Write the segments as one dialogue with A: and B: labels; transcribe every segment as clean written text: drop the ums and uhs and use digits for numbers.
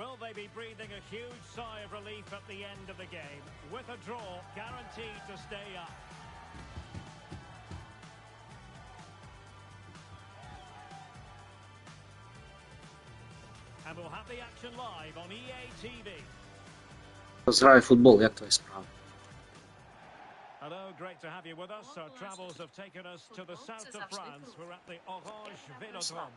A: Will they be breathing a huge sigh of relief at the end of the game? With a draw, guaranteed to stay up. And we'll have the action live on EA TV.
B: Граю в футбол, як твої справи?
A: Hello, great to have you with us. Our travels have taken us to the south of France. We're at the Orange Velodrome.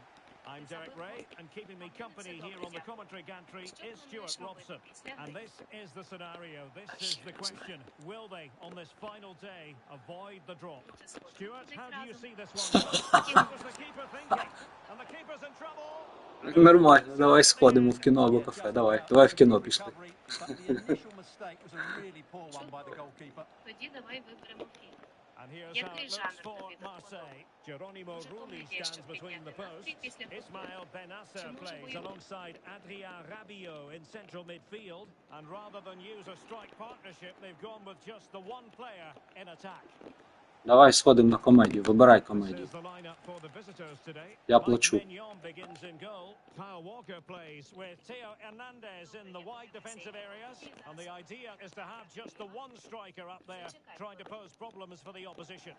A: I'm Derek Ray, and keeping me company here on the commentary gantry is Stuart Robson. And this is the scenario, this is the question. Will they, on this final day, avoid the drop? Stuart, how do you see this one? What was the keeper thinking? And the keeper's in trouble.
B: Нормально, давай сходимо в кіно або кафе, давай в кіно пішли.
C: Тоді давай виберемо фільм.
A: And here's how
C: Який
A: it looks
C: жанр
A: for
C: тобі до
A: Marseille. Geronimo
C: Може,
A: Rulli
C: комедія,
A: stands
C: щоб
A: between the
C: підняти настрій
A: posts.
C: після футболу?
A: Ismail Benasser
C: Чи може
A: plays
C: бойовий?
A: alongside Adrien Rabiot in central midfield. And rather than use a strike partnership, they've gone with just the one player in attack.
B: Давай сходимо на комедію, вибирай
A: This
B: комедію.
A: is the lineup for the visitors today.
B: Я
A: Mike
B: плачу.
A: Mignon begins in goal. Kyle Walker plays with Theo Hernandez in the wide defensive areas. And the idea is to have just the one striker up there, trying to pose problems for the opposition.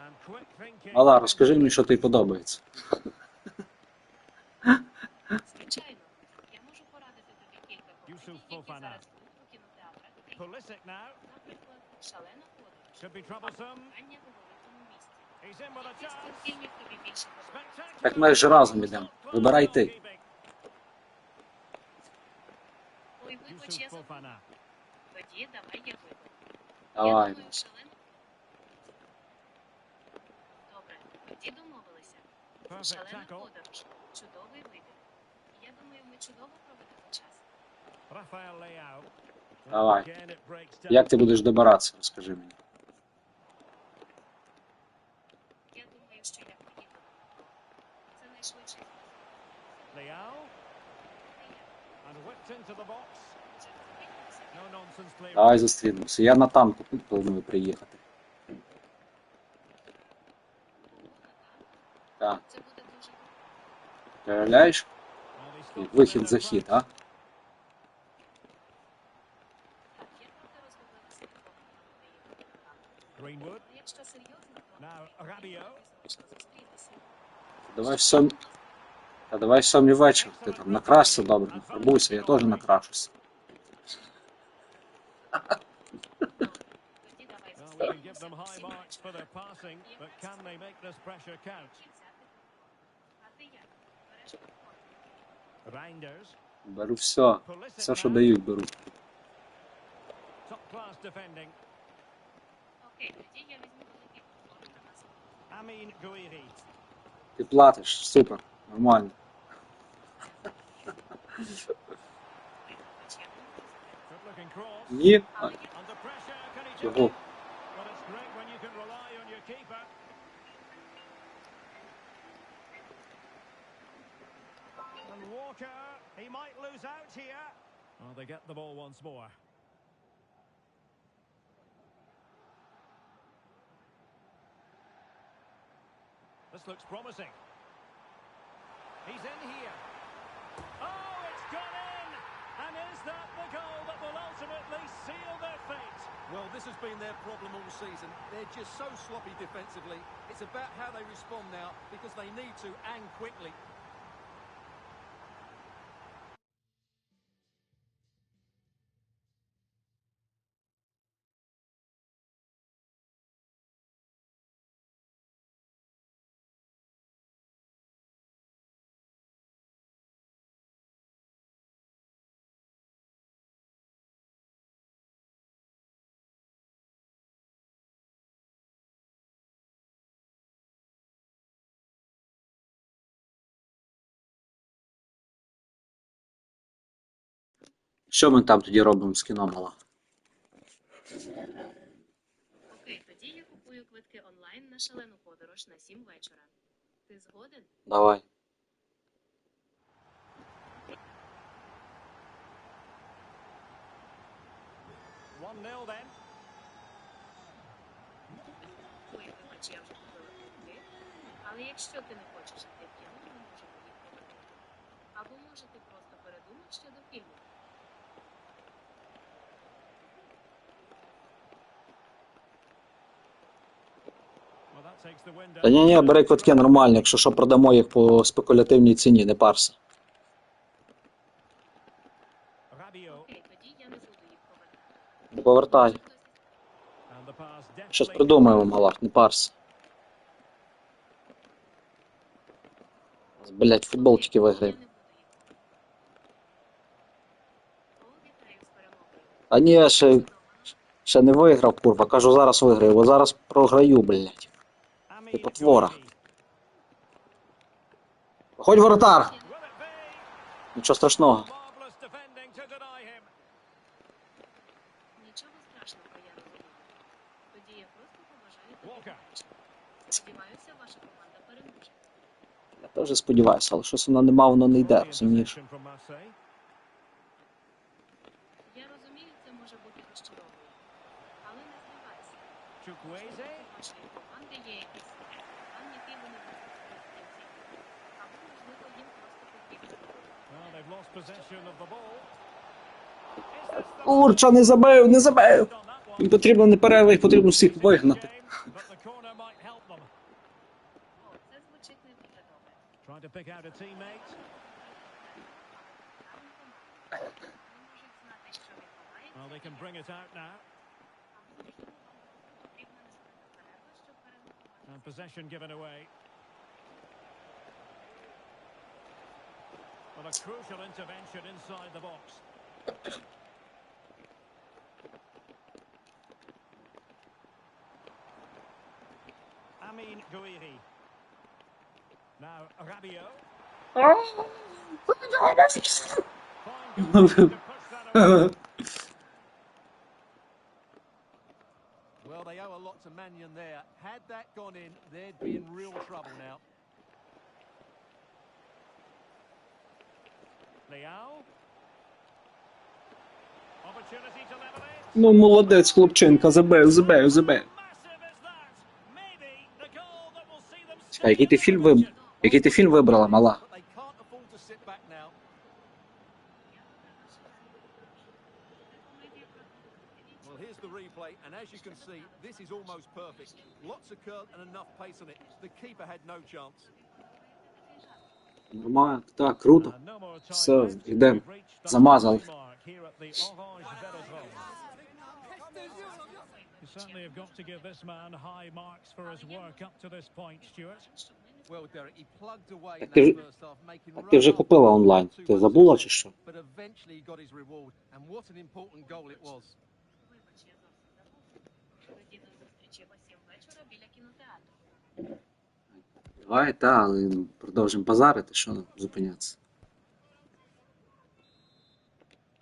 A: And quick thinking.
B: Алла, розкажи мені, що тобі подобається.
C: Звичайно, я можу порадити тобі кілька комедій, які зараз будуть у кінотеатрах.
A: Pulisic now.
C: Наприклад, «Шалена подорож»,
A: Could be troublesome.
C: «Кохання у великому місті».
A: He's in with a
C: Які з цих
A: chance.
C: фільмів тобі більше подобаються?
A: Spectacular.
B: Так ми ж разом ідемо. Вибирай ти.
C: Ой, вибач, я забула.
A: Fofana.
C: Тоді давай я виберу.
B: Давай.
C: Я думаю, «Шалена». Добре, тоді домовилися.
A: Perfect
C: «Шалена
A: tackle.
C: подорож». Чудовий вибір. Я думаю, ми чудово проведемо час.
A: Rafael Leao.
B: Давай.
A: Again it breaks down.
B: Як ти будеш добиратися, розкажи мені.
C: Я думаю, що я поїду. Це найшвидший спосіб.
A: Leao. And whipped into the box.
C: Вже зупинилися.
A: No nonsense clear.
B: Давай зустрінемося. Я на танку планую приїхати. Так.
C: Це буде дуже круто.
B: Перегляєш?
A: Well, he stops
B: Вихід,
A: in
B: захід,
A: their
B: а?
C: Так, я правда розгубилася від того, коли ми їхали.
A: Greenwood.
C: Якщо серйозно, то
A: Now Rabiot.
C: зручно зустрітися.
B: Давай в сьомій... Та давай в сьомій вечір. Ти там накрасься добре, нафарбуйся, я теж накрашуся.
C: Тоді давай
A: Well, we can give
C: зустрінемося
A: them high
C: всі
A: marks for
C: вечора.
A: their passing, but can they make this pressure count?
C: І взяти круто. А ти як? Береш попкорн?
A: Reinders.
B: Беру все. Все, що дають, беру.
A: Top class defending.
C: Окей, тоді я візьму великий попкорн на нас.
A: Amin Gouiri.
B: Ти платиш, супер, нормально.
C: Хоч я не можу.
A: Good looking cross.
B: Ні?
C: Але я
A: Under pressure, can he do
B: Чого?
A: it? Well, it's great when you can rely on your keeper. And Walker, he might lose out here. Well, they get the ball once more. This looks promising. He's in here. Oh, it's gone in! And is that the goal that will ultimately seal their fate?
D: Well, this has been their problem all season. They're just so sloppy defensively. It's about how they respond now because they need to, and quickly.
B: Що ми там тоді робимо з кіно, мала?
C: Окей, тоді я купую квитки онлайн на «Шалену подорож» на 7 вечора. Ти згоден?
B: Давай.
A: One 0 then.
C: Ой, вибач, я вже купила квитки. А Але якщо ти не хочеш йти в кіно, ми можемо їх повернути. Або можете просто передумати щодо фільму.
A: Well, that takes the wind
B: Та
A: out.
B: ні, бери квитки нормально, якщо що продамо їх по спекулятивній ціні, не парся.
A: Rabiot.
C: Окей, тоді я не буду їх повертати.
B: Не повертай.
C: Може, хтось із
A: And the pass
B: Щось
A: deftly
B: придумаємо, малах, не парся. Блять, футбол тільки виграє.
C: Я не буду їх повертати. О, вітаю з перемогою.
B: А ні, ще не виграв, курва. Кажу, зараз виграю, бо зараз програю, блять. Ти
A: Amin
B: потвора.
A: Gouiri.
B: Ходь, воротар!
A: Will it be?
B: Нічого страшного.
A: Marvellous defending to deny him.
C: Нічого страшного, я розумію. Тоді я просто побажаю тобі
A: Walker.
C: удачі. Сподіваюся, ваша команда переможе.
B: Я теж сподіваюся, але щось воно не йде,
A: Brilliant
B: розумієш?
A: possession from Marseille.
C: Я розумію, це може бути розчаровує. Але не здавайся.
A: Chukwueze.
C: У вашої команди є якийсь план, який вони можуть виконати в кінці. Або, можливо, їм просто потрібно.
A: Well, they've lost possession of the ball. Is this the
B: Курча, не забив, не забив!
A: on that one?
B: Їм потрібно не перерва, їх потрібно всіх вигнати.
A: But the corner might help them.
C: О, це звучить не дуже добре.
A: Trying to pick out a teammate.
C: Вони можуть знати, що відбувається.
A: Well, they can bring it out now.
C: Або, можливо, вам потрібна нескладна перерва, щоб перелаштувати.
A: And possession given away. Well, a crucial intervention inside the box. Amin Gouiri. Now Rabiot. Fine goal to push that away.
D: Well, they owe a lot to Mannion there. Had that gone in, they'd be in real trouble now.
A: Leao. Opportunity to level it.
B: Ну, молодець, хлопчинка, забив.
A: Massive is that. Maybe the goal that will see them
B: Чекай, який ти фільм вибрала, мала?
D: But they can't afford to sit back now. Well, here's the replay, and as you can see, this is almost perfect. Lots of curl and enough pace on it. The keeper had no chance.
B: Нормально, так, круто.
A: And no more time
B: Все,
A: left.
B: йдемо.
A: We've reached the
B: Замазали.
A: halfway mark here at the Orange Velodrome. You certainly have got to give this man high marks for his work up to this point, Stuart.
D: Well, Derek, he plugged away in
B: Так ти,
D: that first half, making
B: ти вже купила онлайн. Ти забула чи що?
D: but eventually he got his reward, and what an important goal it was.
C: Вибач, я зовсім забув. Тоді до зустрічі о 7 вечора біля кінотеатру.
B: Давай, та, але продовжимо базарити, що зупинятися.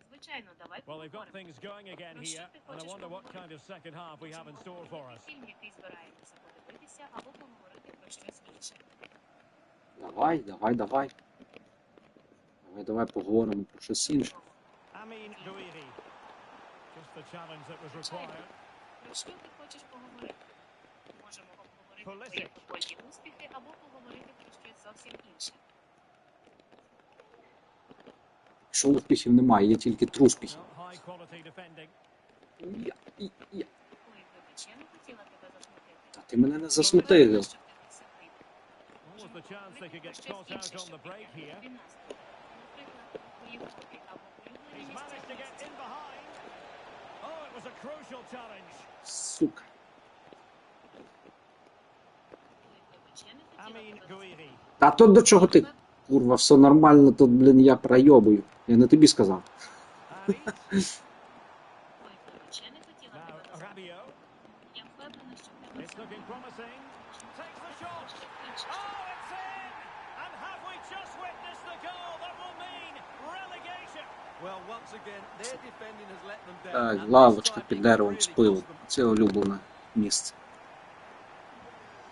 C: Звичайно, давай
A: Well, they've got
C: поговоримо.
A: things going again here, and I wonder what kind of second half we have in store for us.
C: Фільм, який збираємося подивитися, або поговорити про щось інше.
B: Давай, давай, давай. Давай поговоримо про щось інше.
A: Amin Gouiri. Just the challenge that was required.
C: Про що ти хочеш поговорити? Можемо обговорити твої
A: Pulisic.
C: футбольні успіхи, або поговорити про щось зовсім інше.
B: Що успіхів немає, є тільки труспіхів.
A: Well, high quality defending.
B: Я.
C: Ой, вибач, я не хотіла тебе засмутити.
B: Та ти мене не засмутив.
C: Щоб ти все вийде.
A: What was the chance they could get caught out on the break here?
C: Наприклад, твої хобі або улюблені
A: He's
C: місця
A: managed to
C: в
A: get
C: місті.
A: in behind. Oh, it was a crucial challenge.
B: Сука.
C: Ой, вибач, я не хотіла
A: Amin
C: тебе засмутити.
A: Gouiri.
B: Та то до чого ти? Курва, все нормально, тут, блін, я пройобую. Я не тобі сказав.
A: Anis.
C: Ой, вибач, я не хотіла
A: Now
C: тебе засмутити.
A: Rabiot.
C: Я впевнена, що в тебе
A: It's
C: все
A: looking promising. Takes the shot.
C: ще інше.
A: Oh, it's in! And have we just witnessed the goal that will mean relegation?
D: Well, once again, their defending has let them down.
B: Так,
D: and this
B: лавочка
D: time
B: під
D: it
B: деревом
D: really
B: з пивом.
D: cost them.
B: Це улюблене місце.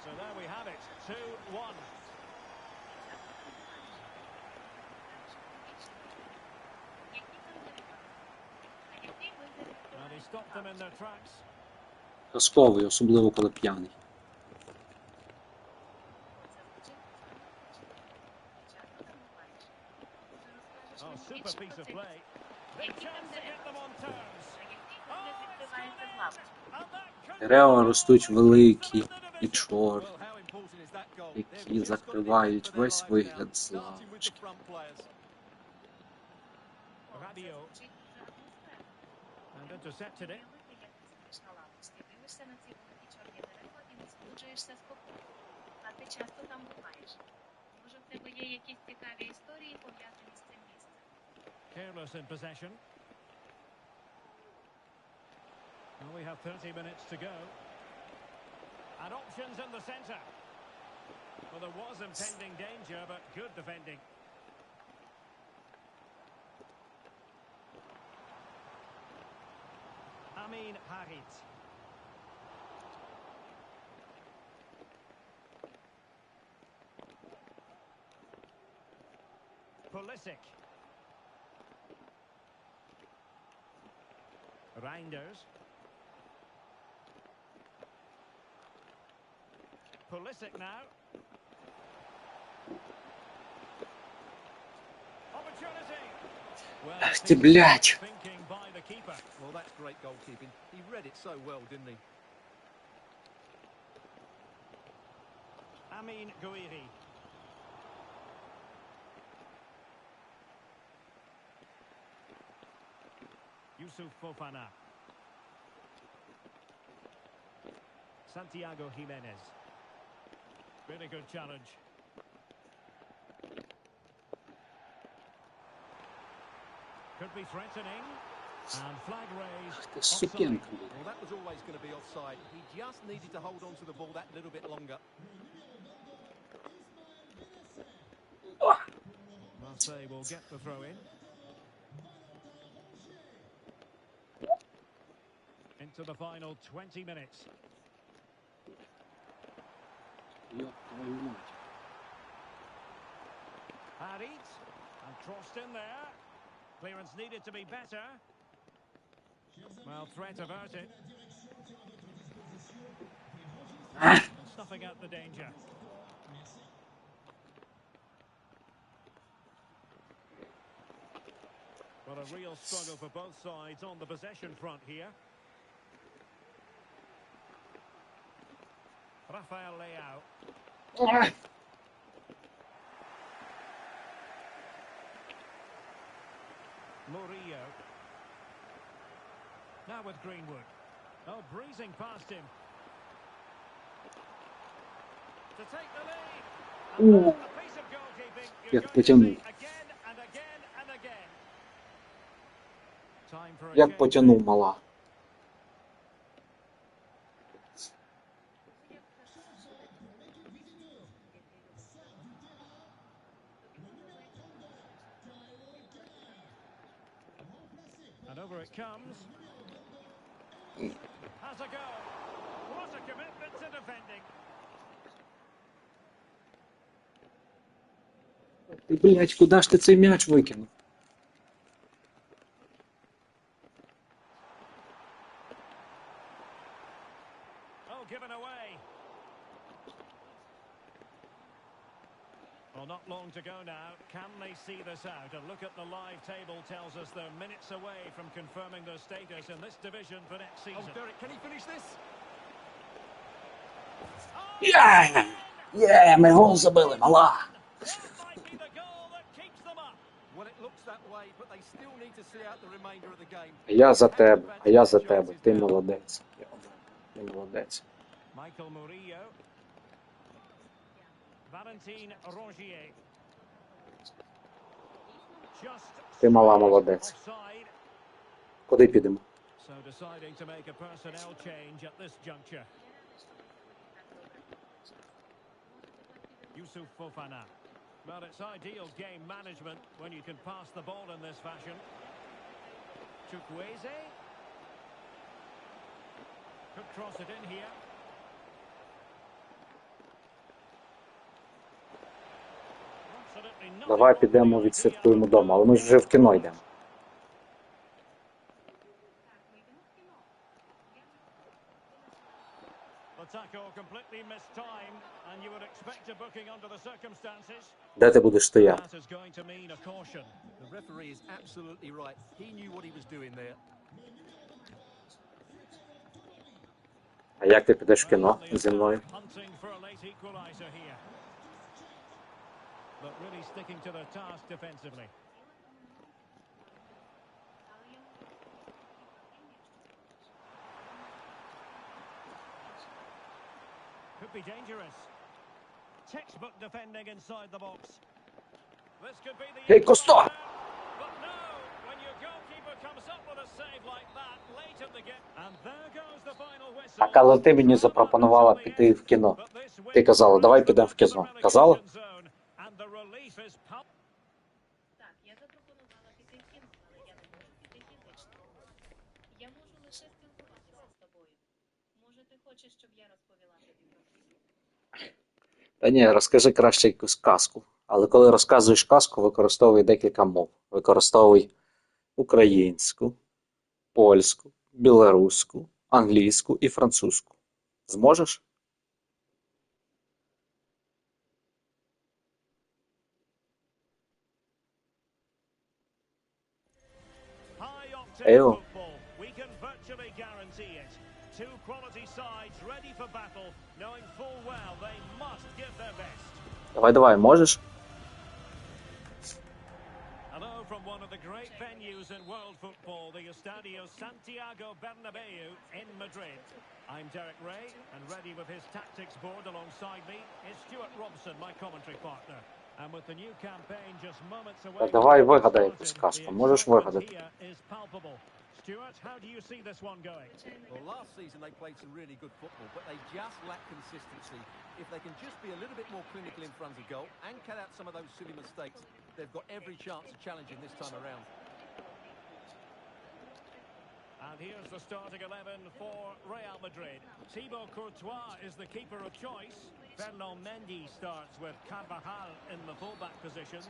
A: So there we have it. 2-1. And he stopped them in their tracks.
B: Казковий, особливо коли п'яний.
A: super piece of play. Big
C: Які там
A: chance to get them on
C: дерева?
A: terms.
C: Який
A: Oh,
C: нагляд
A: it's
C: відкривається
A: gone
C: в
A: in.
C: лавочку?
A: And that could be
B: Дерева
A: the
B: ростуть
A: goal that keeps them
B: великі
A: in the
B: і
A: division.
B: чорні,
D: Well, how important is that goal?
B: які
D: They've just got to defend
B: закривають
D: for their
B: весь
D: lives now,
B: вигляд з
D: starting with the
B: лавочки.
D: front players.
C: О, це
A: Radio.
C: звучить дуже атмосферно.
A: And intercepted it.
C: Уявити, як ти сидиш на лавочці, дивишся на ці великі чорні дерева і насолоджуєшся спокійно. А ти часто там буваєш. Може, в тебе є якісь цікаві історії, пов'язані з цим місцем?
A: Careless in possession. Well, we have 30 minutes to go. And options in the centre. Well, there was impending danger, but good defending. Amin Harit. Pulisic. Reinders. Pulisic now. Opportunity. Well,
B: Ах
A: it
B: ты,
A: seems
B: блядь.
A: smart thinking by the keeper.
D: Well, that's great goalkeeping. He read it so well, didn't he?
A: Amin Gouiri. Yusuf Fofana. Santiago Jimenez. Really good challenge. Could be threatening. And flag raised.
B: Ти
A: Offside.
B: сукенка.
D: Well, that was always going to be offside. He just needed to hold on to the ball that little bit longer.
A: Marseille will get the throw in. Into the final 20 minutes.
B: Ёб твою мать.
A: Harit. And crossed in there. Clearance needed to be better. Well, threat averted. And snuffing out the danger. Well, a real struggle for both sides on the possession front here. Rafael Leao. Murillo. Now with Greenwood. Oh, breezing past him. To take the lead. And
B: Ooh.
A: that's a piece of goalkeeping you're
B: Як
A: going to
B: потягнув.
A: see again and again and again. Time for a
B: Як
A: change.
B: потягнув мала.
A: And over it comes. Has a go. What a commitment to defending.
B: Ти, блядь, куди ж ти цей м'яч викинув?
A: Oh, given away. Well, not long to go now. Can they see this out? A look at the live table tells us they're minutes away from confirming their status in this division for next
D: Oh,
A: season.
D: Derek, can he finish this?
A: Oh,
B: Є! Є, ми гол забили, мала!
A: what might be the goal that keeps them up?
D: Well, it looks that way, but they still need to see out the remainder of the game.
B: Я за тебе, а я за тебе. Ти молодець. Ти молодець.
A: Michael Murillo. Valentin Rongier. Just
B: Ти мала молодець.
A: offside.
B: Куди підемо?
A: So deciding to make a personnel change at this juncture. Yusuf Fofana. Well, it's ideal game management when you can pass the ball in this fashion. Chukwueze. Could cross it in here. Absolutely nothing
B: Давай
A: wrong with
B: підемо
A: the
B: відсвяткуємо
A: idea.
B: вдома, але ми ж вже в кіно йдемо.
A: The tackle completely mistimed, and you would expect a booking under the circumstances.
B: Де ти будеш стояти?
A: That is going to mean a caution. The
D: The referee is absolutely right. He knew what he was doing there.
B: А як ти підеш в
A: Well,
B: кіно
A: on the
B: зі мною?
A: attack, hunting for a late equaliser here. But really sticking to their task defensively. Could be dangerous. Textbook defending inside the box. This could be the
B: Hey, Costa!
A: equaliser. But no, when your goalkeeper comes up with a save like that late in the game. And there goes the final whistle.
B: Так, але ти мені запропонувала піти в кіно. Ти казала, давай підемо в кіно. Казала?
A: And the relief is
C: Так, я запропонувала піти в кіно, але я не можу піти фізично. Я можу лише спілкуватися з тобою. Може, ти хочеш, щоб я розповіла тобі про фільм?
B: Та ні, розкажи краще якусь казку. Але коли розказуєш казку, використовуй декілька мов. Використовуй українську, польську, білоруську, англійську і французьку. Зможеш?
A: high octane
B: Ew.
A: football. We can virtually guarantee it. Two quality sides ready for battle, knowing full well they must give their best.
B: Давай, можеш?
A: Hello from one of the great venues in world football, the Estadio Santiago Bernabeu in Madrid. I'm Derek Ray, and ready with his tactics board alongside me is Stuart Robson, my commentary partner. And with the new campaign just moments away,
B: Та давай
A: from
B: вигадай
A: starting,
B: якусь
A: the
B: казку. Можеш
A: excitement
B: вигадати?
A: here is palpable. Stuart, how do you see this one going?
D: Well, last season they played some really good football, but they just lack consistency. If they can just be a little bit more clinical in front of goal and cut out some of those silly mistakes, they've got every chance of challenging this time around.
A: And here's the starting 11 for Real Madrid. Thibaut Courtois is the keeper of choice. Ferland Mendy starts with Carvajal in the fullback positions.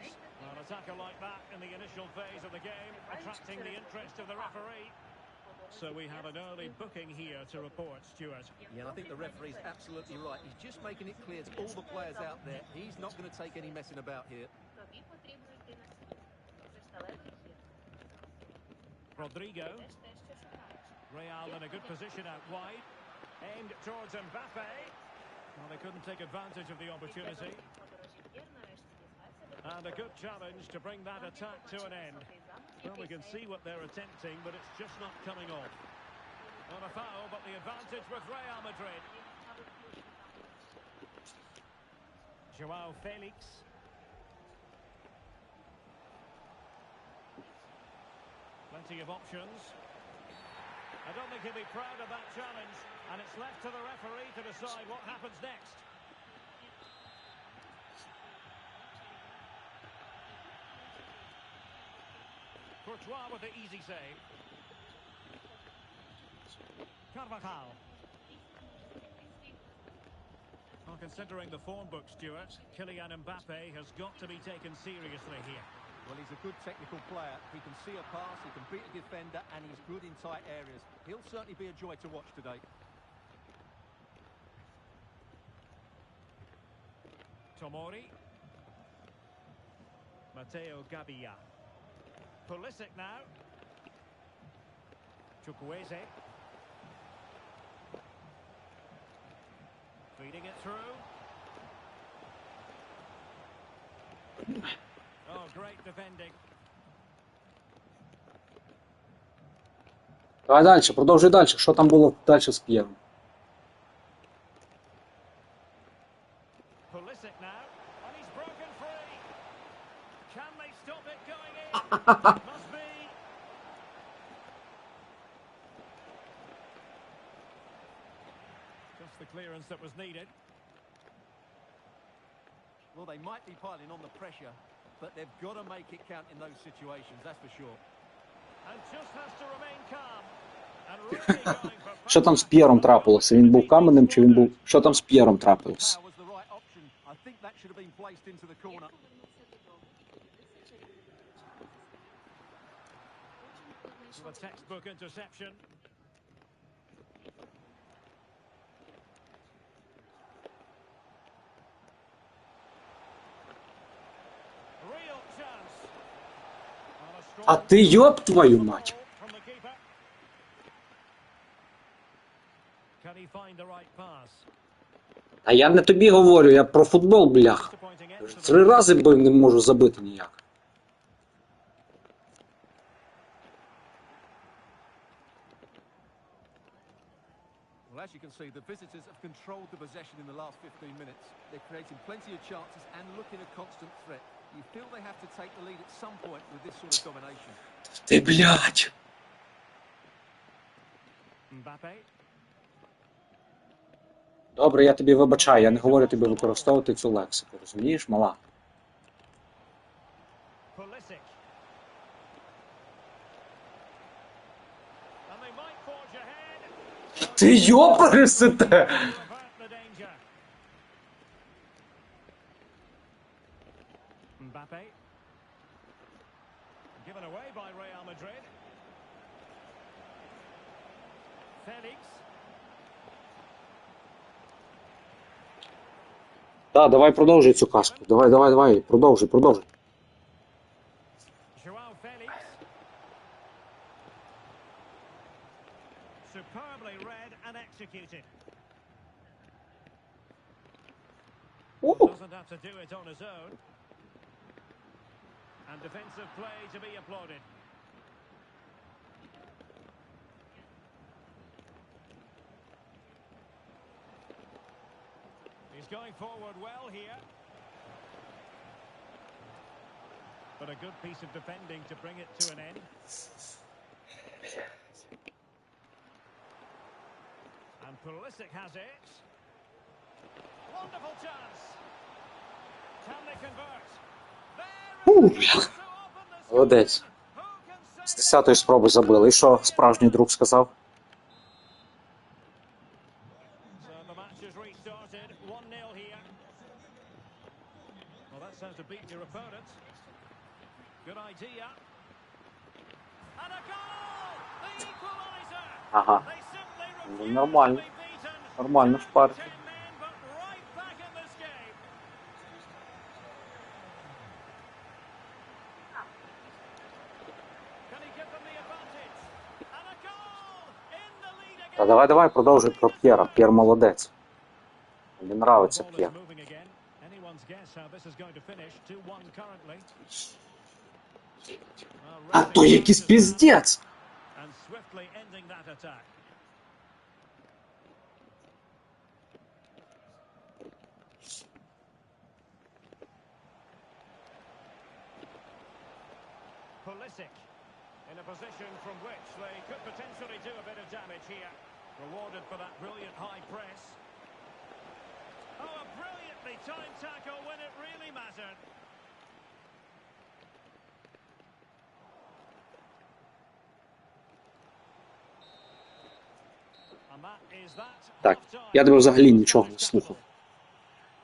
A: An attacker like that in the initial phase of the game, attracting the interest of the referee. So we have an early booking here to report, Stuart.
D: Yeah, and I think the referee's absolutely right. He's just making it clear to all the players out there, he's not going to take any messing about here.
C: Тобі потрібно йти на сцену. Це сталевий ефір.
A: Rodrigo.
C: Теж те, що шукаєш.
A: Real in a good position out wide. Aimed towards Mbappe. Well, they couldn't take advantage of the opportunity. And a good challenge to bring that attack to an end. Well, we can see what they're attempting, but it's just not coming off. Not a foul, but the advantage with Real Madrid. Joao Felix. Plenty of options. I don't think he'll be proud of that challenge, and it's left to the referee to decide what happens next. Courtois with the easy save. Carvajal. Well, considering the form book, Stuart, Kylian Mbappe has got to be taken seriously here.
D: Well, he's a good technical player. He can see a pass, he can beat a defender, and he's good in tight areas. He'll certainly be a joy to watch today.
A: Tomori. Matteo Gabbia. Pulisic now. Chukwueze. Feeding it through. Oh, great defending.
B: Давай далі, продовжуй далі. Що там було далі з П'єром?
A: Pulisic now, and he's broken free. Can they stop it going in? Must be. Just the clearance that was needed.
D: Well, they might be piling on the pressure, but they've got to make it count in those situations, that's for sure.
A: And just has to remain calm. And really going for
B: Що там з П'єром трапилося? Він був каменним чи він був... Що там з П'єром трапилося?
D: Power was the right option. I think that should have been placed into the corner.
A: a textbook interception. Real chance.
B: А ти йоб твою мать.
A: From the keeper. Can he find the right pass?
B: А я не тобі говорю, я про футбол, блях.
A: Disappointing end to the
B: 3 рази бив, не можу забити ніяк.
D: Well, as you can see, the visitors have controlled the possession in the last 15 minutes. They're creating plenty of chances and looking a constant threat. You feel they have to take the lead at some point with this sort of domination.
B: Ти, блядь.
A: Mbappe.
B: Добре, я тобі вибачаю, я не говорю тобі використовувати цю лексику, розумієш, мала?
A: Pulisic. And they might forge ahead.
B: Ти йопаришся!
A: To avert the danger. Mbappe. Given away by Real Madrid. Felix.
B: Так, давай продовжуй цю казку. Давай, продовжуй.
A: Joao Felix. Superbly read and executed. Doesn't have to do it on his own. And defensive play to be applauded. He's going forward well here. But a good piece of defending to bring it to an end. And Pulisic has it. Wonderful chance. Can they convert? There it is. To open the score.
B: Молодець.
A: Who can
B: З
A: say
B: 10-ї спроби забили. І що справжній друг сказав?
A: So the match has restarted. 1-0 here. Well, that's how to beat your opponent. Good idea. And a goal! The equaliser!
B: Ага.
A: They simply
B: Ну,
A: refuse
B: нормально.
A: to be beaten.
B: Нормально шпарки.
A: 10 men, but right back in this game. Can he give them the advantage? And a goal! In the lead again.
B: Та давай, продовжуй про П'єра. П'єр молодець. Мені нравиться
A: Ball is
B: П'єр.
A: moving again. Anyone's guess how this is going to finish. 2-1 currently.
B: А то якийсь піздець!
A: And swiftly ending that attack. Pulisic in a position from which they could potentially do a bit of damage here. Rewarded for that brilliant high press. Oh, a brilliantly timed tackle when it really mattered. And that is that.
B: Так,
A: half-time.
B: я тебе взагалі нічого не слухав.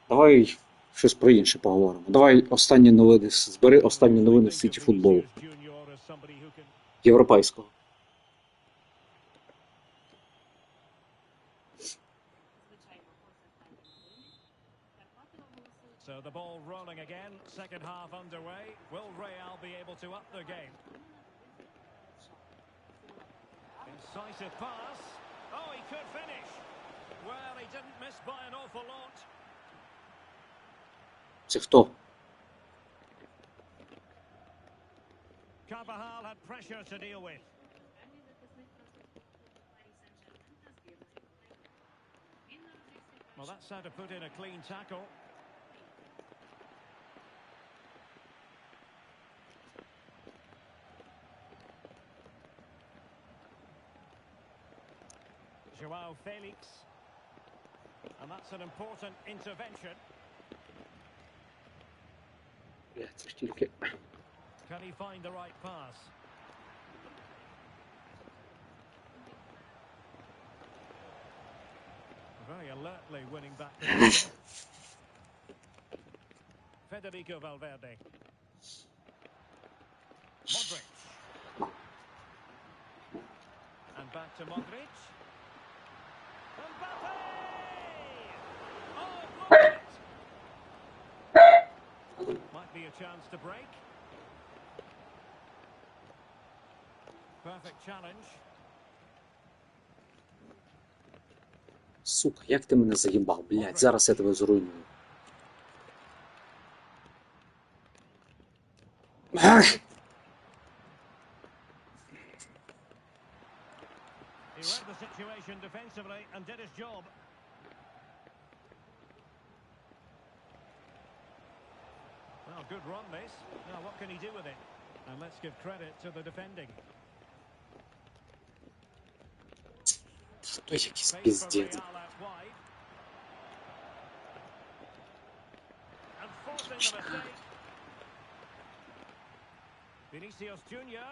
B: Давай щось про інше поговоримо. Давай останні новини, збери останні новини в світі футболу. Європейського.
C: Звичайно, ось останні новини. Карпати оголосили,
A: So the ball rolling again, second half underway. Will Real be able to up the game? Incisive pass. Oh, he could finish. Well, he didn't miss by an awful lot.
B: Це хто?
A: Carvajal had pressure to deal with.
C: центральний захисник французького клубу Парі Сен-Жермен та збірної Франції. Він народився
A: Well, that's how to put in a clean tackle. Joao Felix. And that's an important intervention.
B: Це ж тільки...
A: Can he find the right pass? Very alertly winning back. Federico Valverde. Modric. And back to Modric. Mbappe! Oh, blocked it! Might be a chance to break. perfect challenge.
B: Сука, як ти мене заїбав, блядь, зараз я тебе зруйную. Ах!
A: He read the situation defensively and did his job. Well, good run this. Now what can he do with it? And let's give credit to the defending.
B: То якийсь
A: Space for
B: піздець.
A: Real out wide. And forcing the mistake. Vinicius Junior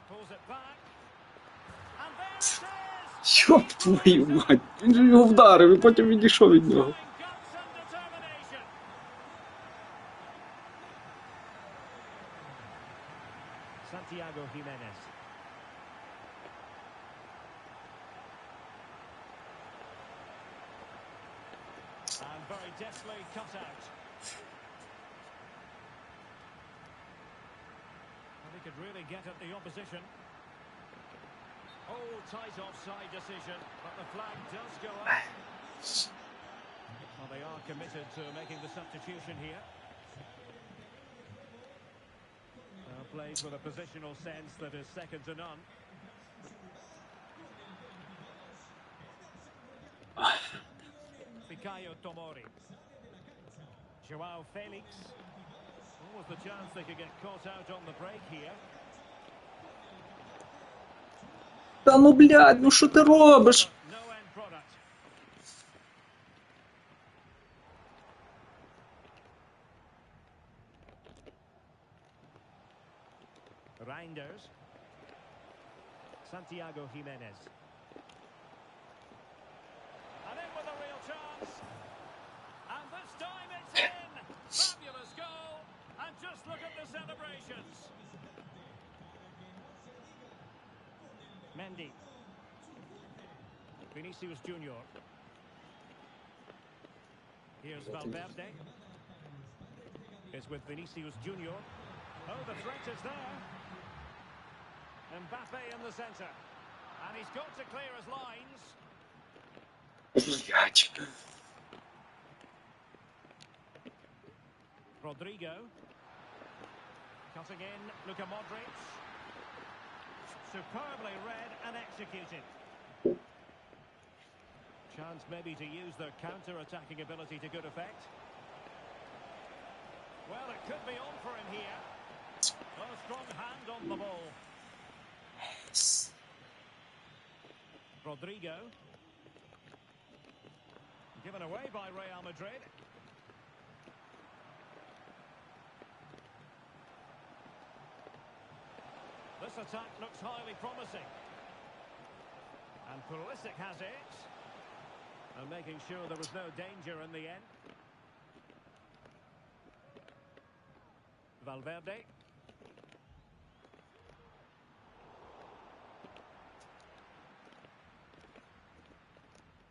A: pulls it back. And there it is!
B: Йоп твою мать, він же його вдарив і потім відійшов від нього.
A: Showing guts and determination. Santiago Jimenez. And very deftly cut out. And he could really get at the opposition. Oh, tight offside decision, but the flag does go up. Well, they are committed to making the substitution here. Plays with a positional sense that is second to none. Fikayo Tomori. Joao Felix. What was the chance they could get caught out on the break here?
B: Та ну, блядь, ну що ти робиш?
A: No end product. Reinders. Santiago Jimenez. And in with a real chance. And this time it's in. Fabulous goal. And just look at the celebrations. Mendy. Vinicius Junior. Here's Valverde. It's with Vinicius Junior. Oh, the threat is there. Mbappe in the centre. And he's got to clear his lines.
B: Блядь.
A: Rodrigo. Cutting in, Luka Modric. Superbly read and executed. Chance maybe to use their counter-attacking ability to good effect. Well, it could be on for him here. Well, a strong hand on the ball. Rodrigo. Given away by Real Madrid. This attack looks highly promising. And Pulisic has it. And making sure there was no danger in the end. Valverde.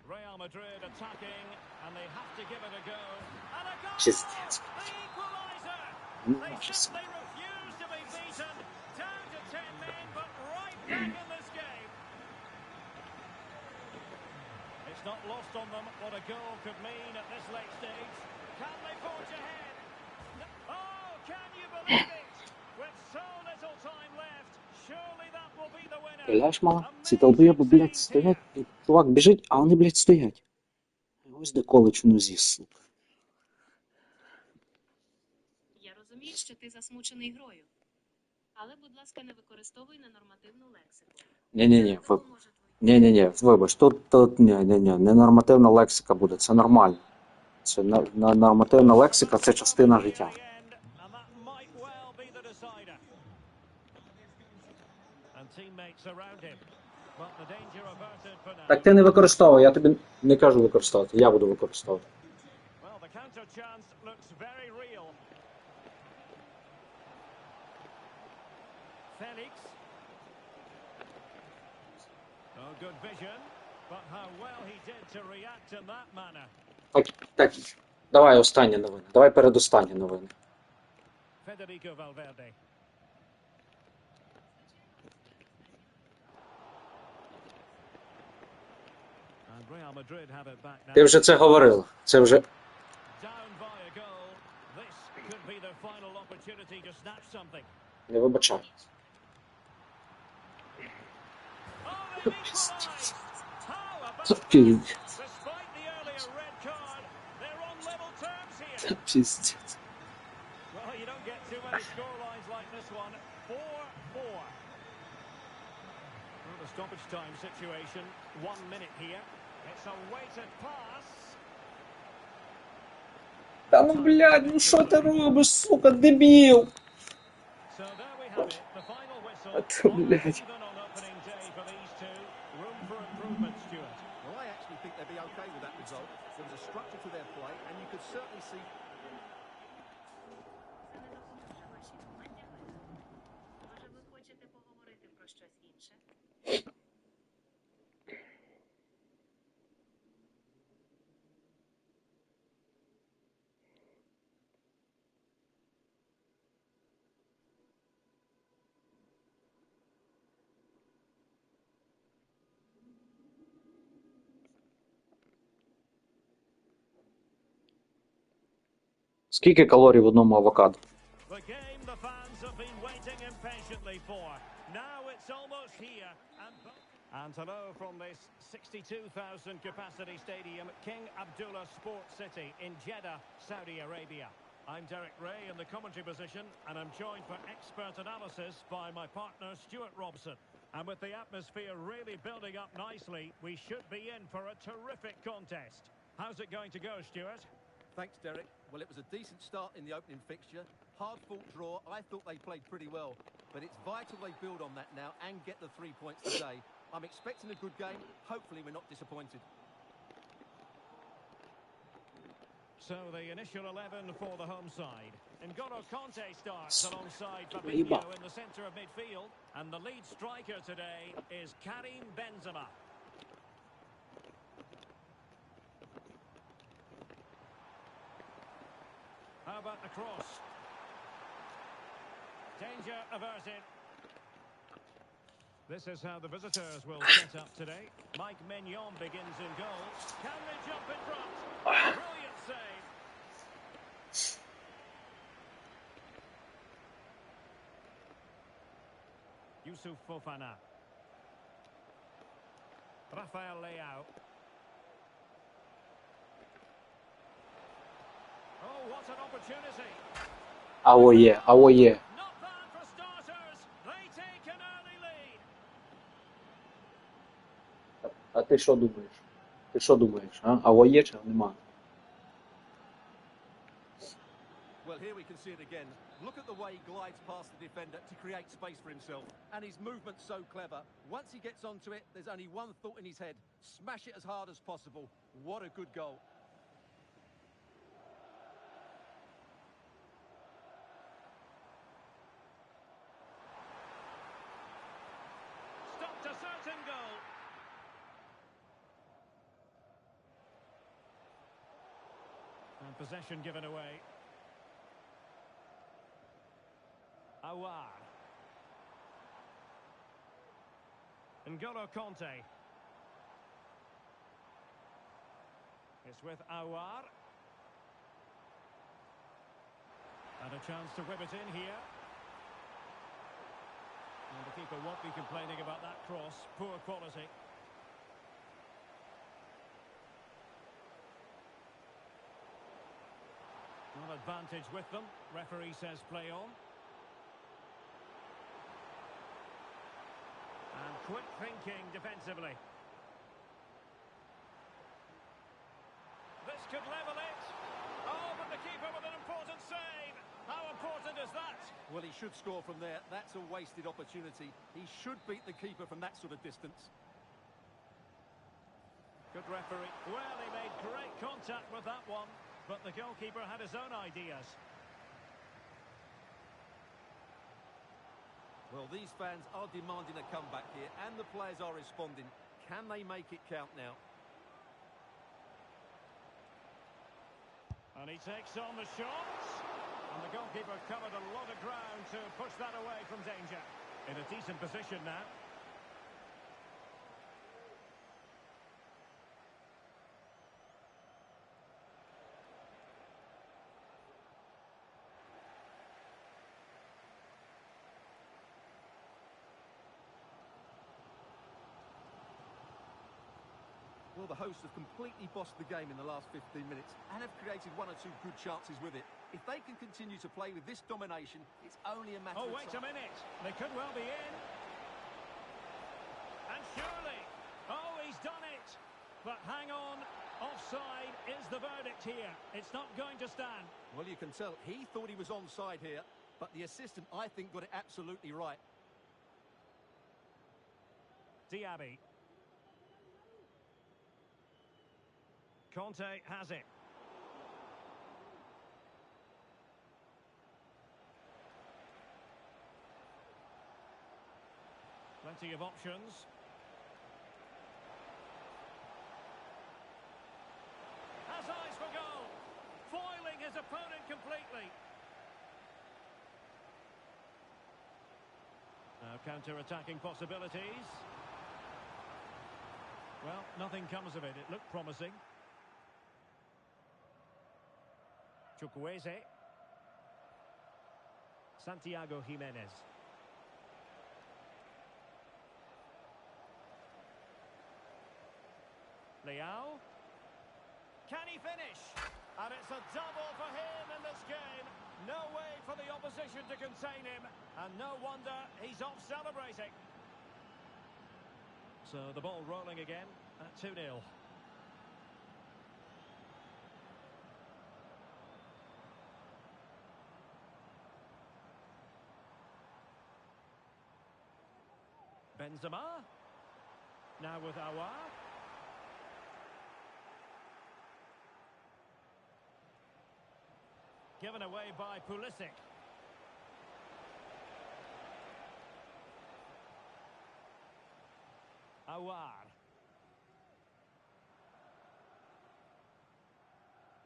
A: Real Madrid attacking, and they have to give it a go. And a goal!
B: Just
A: The equaliser! They simply refuse to be beaten. Down to 10 men, but right back in this game. It's not lost on them what a goal could mean at this late stage. Can they forge ahead? Oh, can you believe it? With so little time left, surely that will be the winner.
B: Ляж мала, ці долбоєби, блядь, стоять, чувак біжить, а вони, блядь, стоять. Ось де колич в нозі, сука.
C: Я розумію, що ти засмучений грою. Але, будь ласка, не використовуй ненормативну лексику.
B: Ні-ні-ні,
C: Це не допоможе твоїй
B: ні-ні-ні, вибач, тут ні-ні-ні, ненормативна лексика буде, це нормально. Це нормативна лексика, це частина життя.
A: And that might well be the decider. And teammates around him. But the danger averted for now.
B: Так ти не використовуй, я тобі не кажу використовувати, я буду використовувати.
A: Well, the counter chance looks very real. Felix. Oh, good vision. But how well he did to react in that manner.
B: Так, давай останні новини, давай передостанні новини.
A: Federico Valverde. And Real Madrid have it back now.
B: Ти вже це говорив. Це вже...
A: Down by a goal. This could be their final opportunity to snatch something.
B: Не вибачай.
A: Oh, they've equalised. How about that?
B: Пиздец.
A: Despite the earlier red card, they're on level terms here.
B: Пиздец.
A: Well, you don't get too many scorelines like this one. 4-4. Well, the stoppage time situation. 1 minute here. It's a weighted pass.
B: Та ну, блядь, ну що ти робиш, сука, дебіл?
A: So there we have it. The final whistle.
B: А ти, блядь.
A: Even on opening day for these two. Room for improvement, Stuart.
D: Well, I actually think they'd be okay with that result. There was a structure to their play, and you could certainly see...
C: Це не допоможе вашій команді виграти. Може, ви хочете поговорити про щось інше?
B: Скільки калорій в одному авокадо?
A: The game the fans have been waiting impatiently for. Now it's almost here. And hello from this 62,000 capacity stadium, King Abdullah Sports City in Jeddah, Saudi Arabia. I'm Derek Ray in the commentary position, and I'm joined for expert analysis by my partner Stuart Robson. And with the atmosphere really building up nicely, we should be in for a terrific contest. How's it going to go, Stuart?
D: Thanks, Derek. Well, it was a decent start in the opening fixture. Hard-fought draw. I thought they played pretty well. But it's vital they build on that now and get the 3 points today. I'm expecting a good game. Hopefully we're not disappointed.
A: So the initial 11 for the home side. N'Golo Conte starts alongside Fabinho in the centre of midfield. And the lead striker today is Karim Benzema. How about the cross? Danger averted. This is how the visitors will set up today. Mike Mignon begins in goal. Can they jump in front? Brilliant save. Yusuf Fofana. Rafael Leao. Oh, what an opportunity.
B: Авоє, авоє.
A: Not bad for starters. They take an early lead.
B: А ти що думаєш? Ти що думаєш, а? Авоє чи нема?
D: Well, here we can see it again. Look at the way he glides past the defender to create space for himself. And his movement's so clever. Once he gets onto it, there's only one thought in his head. Smash it as hard as possible. What a good goal.
A: Stopped a certain goal. And possession given away. Awar. N'Golo Conte. It's with Awar. And a chance to whip it in here. And the keeper won't be complaining about that cross. Poor quality. Well, advantage with them. Referee says play on. And quick thinking defensively. This could level it. Oh, but the keeper with an important save. How important is that?
D: Well, he should score from there. That's a wasted opportunity. He should beat the keeper from that sort of distance.
A: Good referee. Well, he made great contact with that one, but the goalkeeper had his own ideas.
D: Well, these fans are demanding a comeback here, and the players are responding. Can they make it count now?
A: And he takes on the shots. And the goalkeeper covered a lot of ground to push that away from danger. In a decent position now.
D: Well, the hosts have completely bossed the game in the last 15 minutes and have created one or two good chances with it. If they can continue to play with this domination, it's only a matter
A: Oh,
D: of
A: wait a
D: time.
A: minute. They could well be in. And surely. Oh, he's done it. But hang on. Offside is the verdict here. It's not going to stand.
D: Well, you can tell he thought he was onside here, but the assistant, I think, got it absolutely right.
A: Diaby. Conte has it. Plenty of options. Has eyes for goal. Foiling his opponent completely. Now counter-attacking possibilities. Well, nothing comes of it. It looked promising. Chukwueze. Santiago Jimenez. Leao. Can he finish? And it's a double for him in this game. No way for the opposition to contain him. And no wonder he's off celebrating. So the ball rolling again at 2-0. Benzema. Now with Aouar. Given away by Pulisic. Aouar.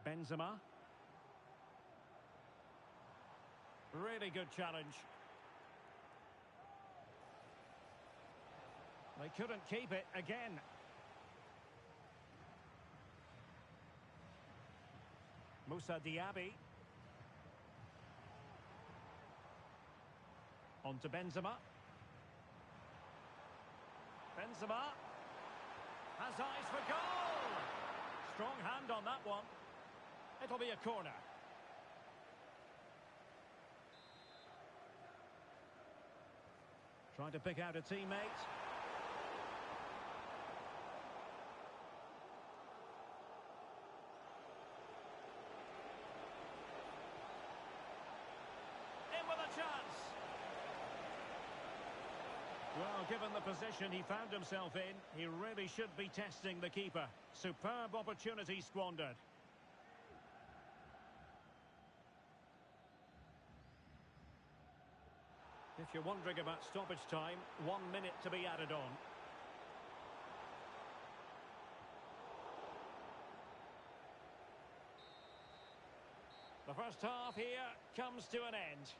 A: Benzema. Really good challenge. They couldn't keep it again. Moussa Diaby. On to Benzema. Benzema has eyes for goal. Strong hand on that one. It'll be a corner. Trying to pick out a teammate. In with a chance. Well, given the position he found himself in, he really should be testing the keeper. Superb opportunity squandered. If you're wondering about stoppage time, 1 minute to be added on. The first half here comes to an end.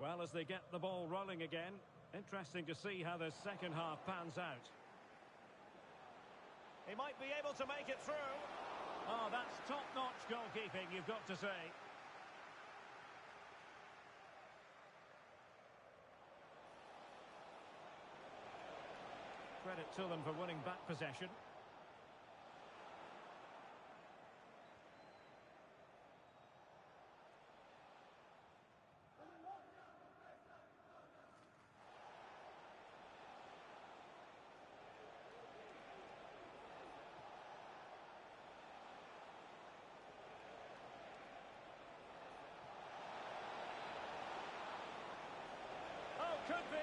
A: Well, as they get the ball rolling again, interesting to see how the second half pans out. He might be able to make it through. Oh, that's top-notch goalkeeping, you've got to say. Credit to them for winning back possession. Oh, could be.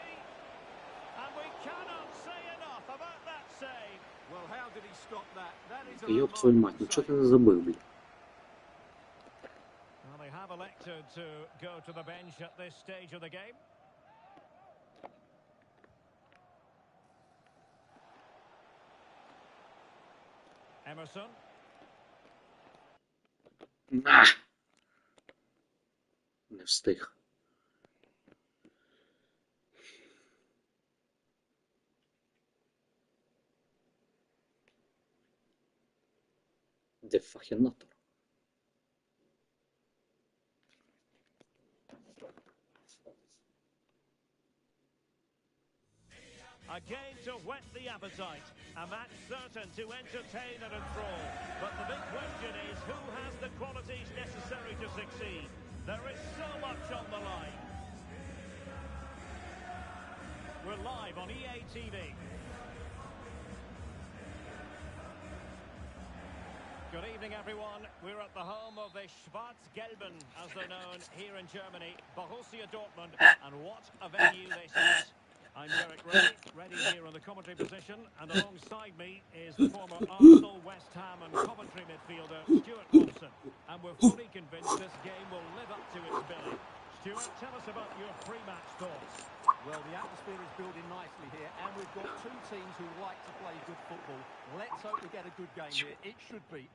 A: And we cannot say enough about that save.
D: Well, how did he stop that? That is a
B: Ёб твою мать, ну что ты забыл, блин?
A: Well, they have elected to go to the bench at this stage of the game. Emerson.
B: На! Не встиг. Де фахінатор?
A: A game to whet the appetite. A match certain to entertain and enthrall. But the big question is, who has the qualities necessary to succeed? There is so much on the line. We're live on EA TV. Good evening, everyone. We're at the home of the Schwarz-Gelben, as they're known here in Germany, Borussia Dortmund. And what a venue this is. I'm Derek Ray, ready here in the commentary position, and alongside me is the former Arsenal, West Ham and Coventry midfielder, Stuart Robson. And we're fully convinced this game will live up to its billing. Stuart, tell us about your pre-match thoughts.
D: Well, the atmosphere is building nicely here, and we've got two teams who like to play good football. Let's hope we get a good game here. It should be.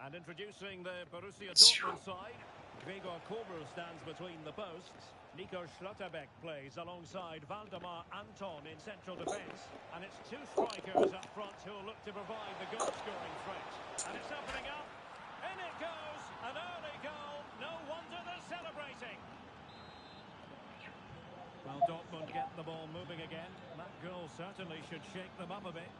A: And introducing the Borussia Dortmund side, Gregor Kobel stands between the posts. Nico Schlotterbeck plays alongside Valdemar Anton in central defence. And it's two strikers up front who will look to provide the goal-scoring threat. And it's opening up. In it goes. An early goal. No wonder they're celebrating. Well, Dortmund get the ball moving again. That goal certainly should shake them up a bit.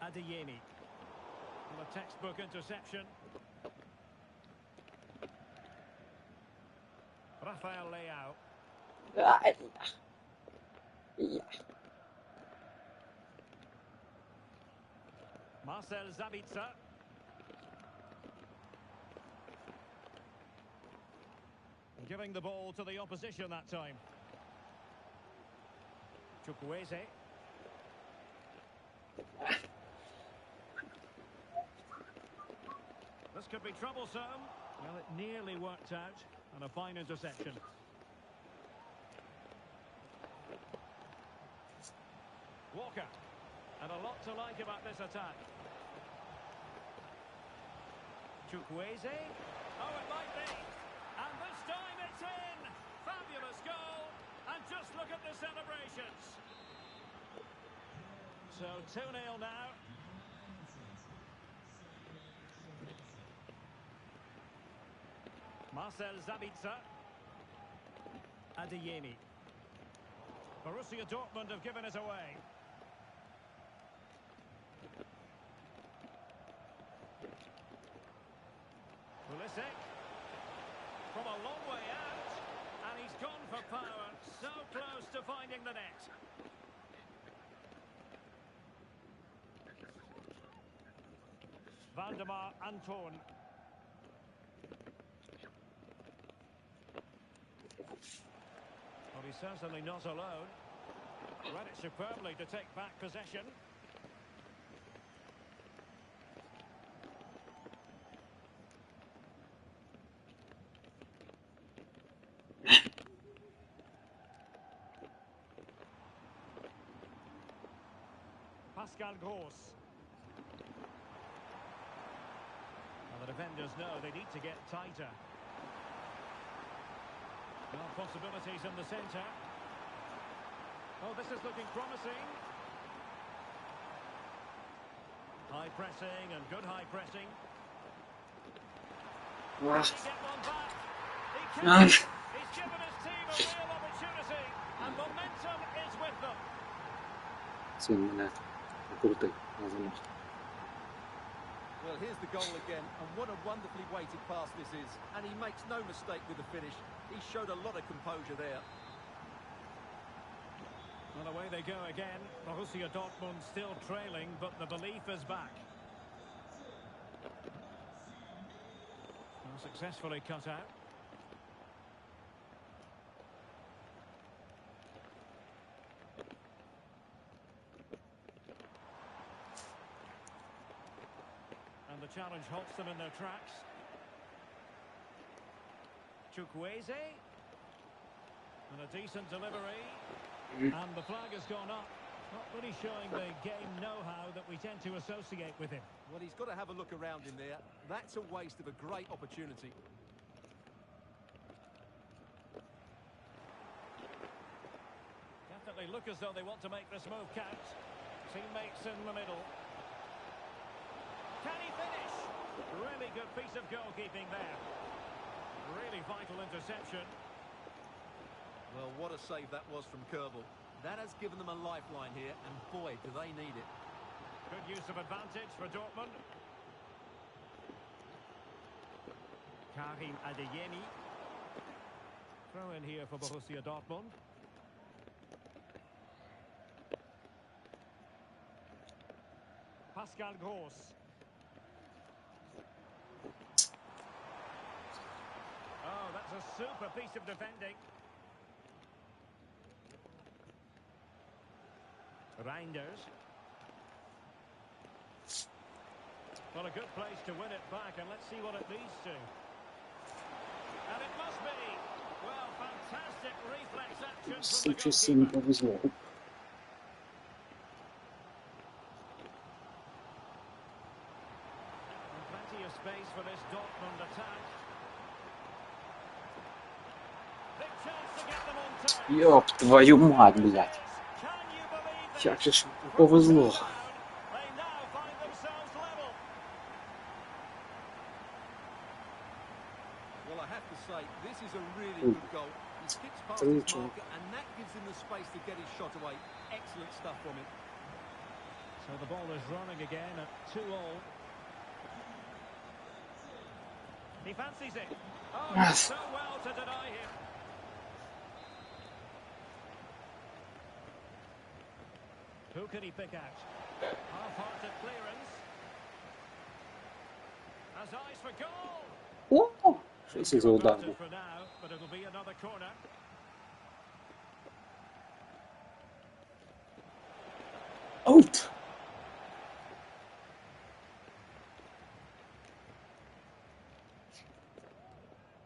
A: Adeyemi. Well, a textbook interception. Rafael Leao. Marcel Sabitzer. Giving the ball to the opposition that time. Chukwueze. This could be troublesome. Well, it nearly worked out. And a fine interception. Walker. And a lot to like about this attack. Chukwueze. Oh, it might be. And this time it's in. Fabulous goal. And just look at the celebrations. So 2-0 now. Marcel Sabitzer. Adeyemi. Borussia Dortmund have given it away. Pulisic. From a long way out. And he's gone for power. So close to finding the net. Valdemar Anton. Well, he's certainly not alone. Read it superbly to take back possession. Pascal Gross. Well, the defenders know they need to get tighter. Well, possibilities in the centre. Oh, this is looking promising. High pressing and good high pressing.
B: Ah.
A: Can he get one back? He can.
B: Ah.
A: He's given his team a real opportunity, and momentum is with them.
B: Син мене крутий на замок.
D: Well, here's the goal again, and what a wonderfully weighted pass this is. And he makes no mistake with the finish. He showed a lot of composure there.
A: Well, away they go again. Borussia Dortmund still trailing, but the belief is back. Well, successfully cut out. And the challenge halts them in their tracks. Chukwueze. And a decent delivery. And the flag has gone up. Not really showing the game know-how that we tend to associate with him.
D: Well, he's got to have a look around him there. That's a waste of a great opportunity.
A: Definitely look as though they want to make this move count. Teammates in the middle. Can he finish? Really good piece of goalkeeping there. Really vital interception.
D: Well, what a save that was from Kerbal. That has given them a lifeline here, and boy, do they need it.
A: Good use of advantage for Dortmund. Karim Adeyemi. Throw in here for Borussia Dortmund. Pascal Gross. Oh, that's a super piece of defending. Reinders. Well, a good place to win it back, and let's see what it leads to. And it must be. Well, fantastic reflex action from the
B: Щось сильно
A: goalkeeper.
B: повезло.
A: And plenty of space for this Dortmund attack. Big chance to get them on target.
B: Ёб твою мать, блядь.
A: Can you believe this?
B: Як же ж повезло.
A: They now find themselves level.
D: Well, I have to say, this is a really good goal. He skips past his marker, and that gives him the space to get his shot away. Excellent stuff from him.
A: So the ball is running again at 2-all. He fancies it. Oh,
B: Yes.
A: so well to deny him. Who can he pick out? Half-hearted clearance. Has eyes for goal.
B: О, що це за удар
A: Averted
B: був?
A: for now, but it'll be another corner.
B: Аут!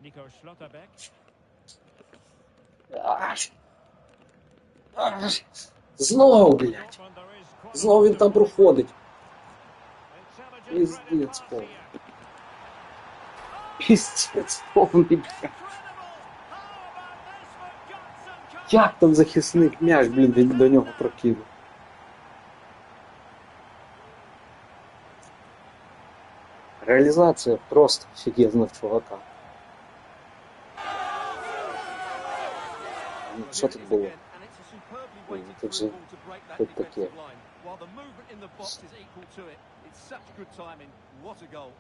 A: Nico Schlotterbeck.
B: Аж. Аж. Знову, блядь.
A: Dortmund, there is quite a
B: Знову він
A: lot
B: там
A: of
B: проходить.
A: intelligent
B: Пиздец
A: threaded pass
B: повний.
A: here.
B: Піздець повний, блядь.
A: Incredible! How about this for guts and courage?
B: Як там захисник м'яч, блін, він до нього прокинув? Реалізація просто офігезна в чувака. Ну,
D: Well,
B: що
D: here
B: тут
D: it is
B: було?
D: again, and it's a superbly weighted
B: Тут же
D: through ball to break that
B: тут таке.
D: defensive line. While the movement in the box is equal to it, it's such good timing. What a goal.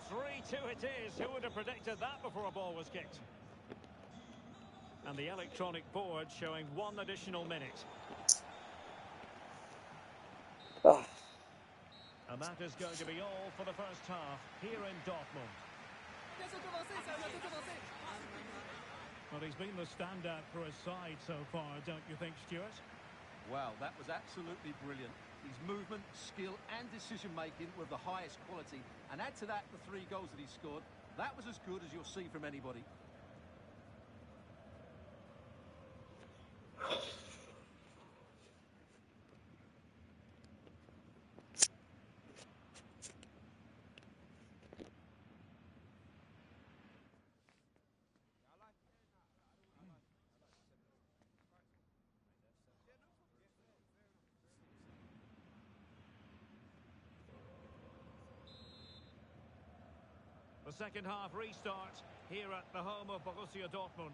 A: 3-2 it is. Who would have predicted that before a ball was kicked? And the electronic board showing one additional minute.
B: Ah,
A: And that is going to be all for the first half here in Dortmund. Well, he's been the standout for his side so far, don't you think, Stuart?
D: Wow, that was absolutely brilliant. His movement, skill and decision-making were of the highest quality. And add to that the 3 goals that he scored. That was as good as you'll see from anybody.
A: The second half restart here at the home of Borussia Dortmund.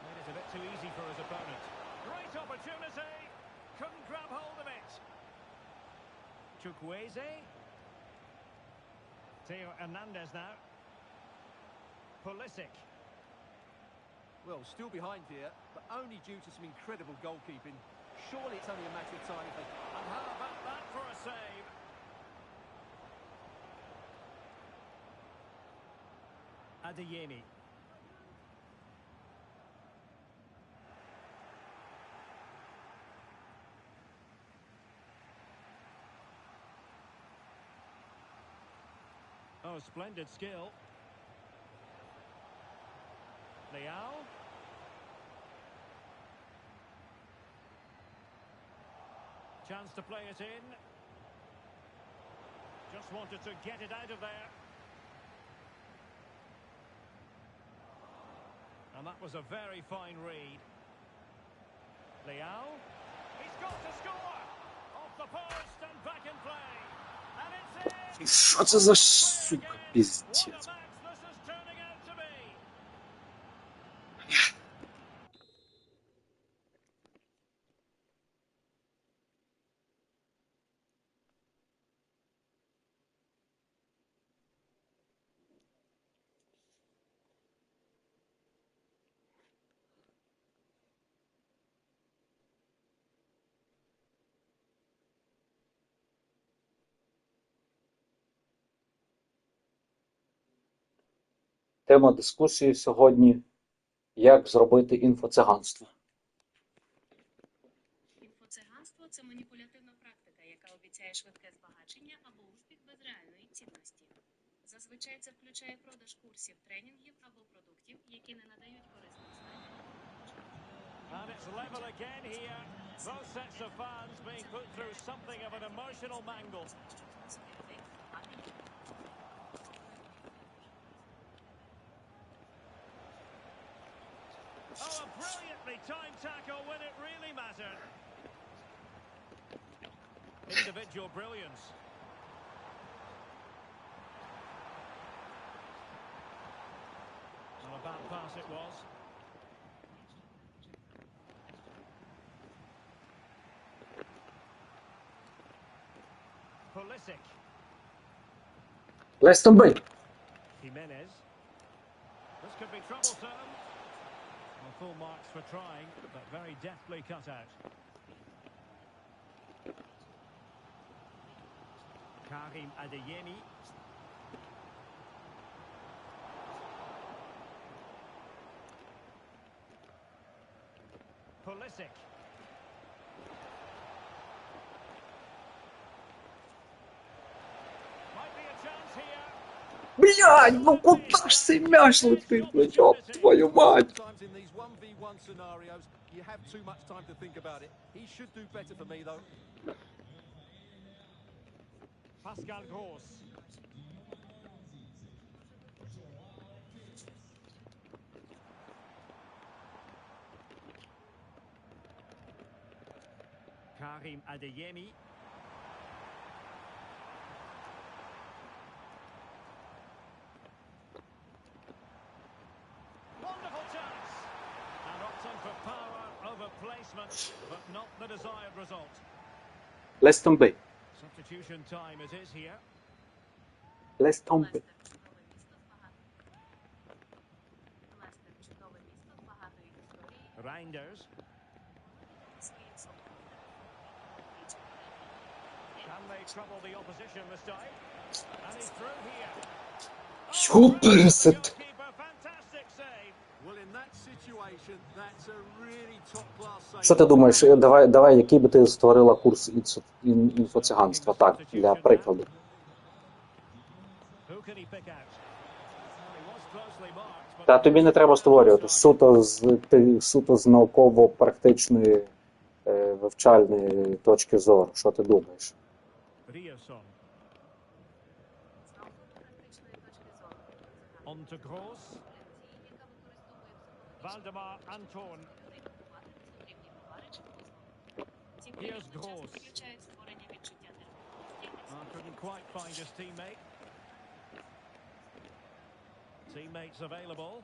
A: Made it a bit too easy for his opponent. Great opportunity. Couldn't grab hold of it. Chukwueze. Theo Hernandez now. Pulisic.
D: Well, still behind here, but only due to some incredible goalkeeping. Surely it's only a matter of time if they...
A: And how about that for a save? Adeyemi. Oh, splendid skill. Leao. Chance to play it in. Just wanted to get it out of there. And that was a very fine read. Leao. He's got to score! Off the post and back in play. And it's in!
B: Що це за сука,
A: What
B: піздець.
A: a match this is turning out to be!
B: Тема дискусії сьогодні – як зробити інфоциганство.
C: Інфоциганство – це маніпулятивна практика, яка обіцяє швидке збагачення або успіх без реальної цінності. Зазвичай це включає продаж курсів, тренінгів або продуктів, які не надають корисних знань.
A: And it's level again here. Both sets of fans being put through something of an emotional mangle. Oh, a brilliantly timed tackle when it really mattered. Individual brilliance. Well, a bad pass it was. Pulisic.
B: Лестон Бей.
A: Jimenez. This could be troublesome. Well, full marks for trying, but very deftly cut out. Karim Adeyemi. Pulisic. Might be a chance here.
B: Блядь, ну куда ж цей м'яч летить, ну ёб твою мать.
D: Sometimes in these 1v1 scenarios, you have too much time to think about it. He should do better for me, though.
A: Pascal Gross. Karim Adeyemi. Wonderful chance. And opting for power over placement, but not the desired result.
B: Лестон Бей.
A: Substitution time it is here.
B: Лестон Бей.
C: Лестер – чудове місто з багатою історією.
A: Reinders.
C: Своїм солодким.
A: Can they trouble the opposition this time? And he's through here.
B: Ёпересет.
A: Goalkeeper, fantastic save.
D: Well, in that situation, that's a really top-class save.
B: Що ти думаєш, давай, який би ти створила курс інфоциганства, так, для прикладу.
A: Who can he pick out? He was closely marked, but
B: Та тобі не треба створювати, суто з науково-практичної вивчальної точки зору. Що ти думаєш?
A: Riasson.
C: З науково-практичної точки зору.
A: On to Gross.
C: Яка використовує
A: Valdemar Anton.
C: потрібні товари чи послуги. Ці
A: Here's
C: періоди часто
A: Gross.
C: включають створення
A: Couldn't quite find his teammate. Teammates available.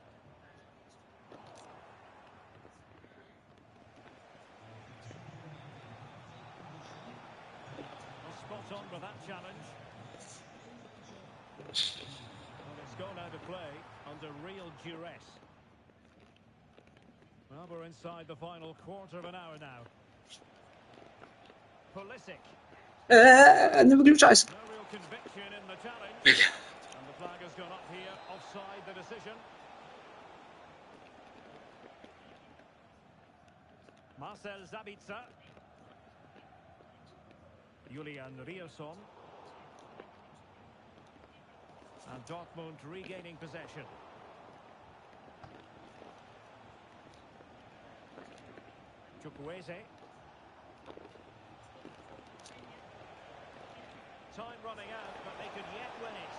A: Well, spot on with that challenge. Well, it's gone out of play under real duress. Well, we're inside the final quarter of an hour now. Pulisic.
B: Не виключайся.
A: No real conviction in the challenge. And the flag has gone up here. Offside the decision. Marcel Sabitzer. Julian Rierson. And Dortmund regaining possession. Chukwueze. Time running out, but they could yet win it.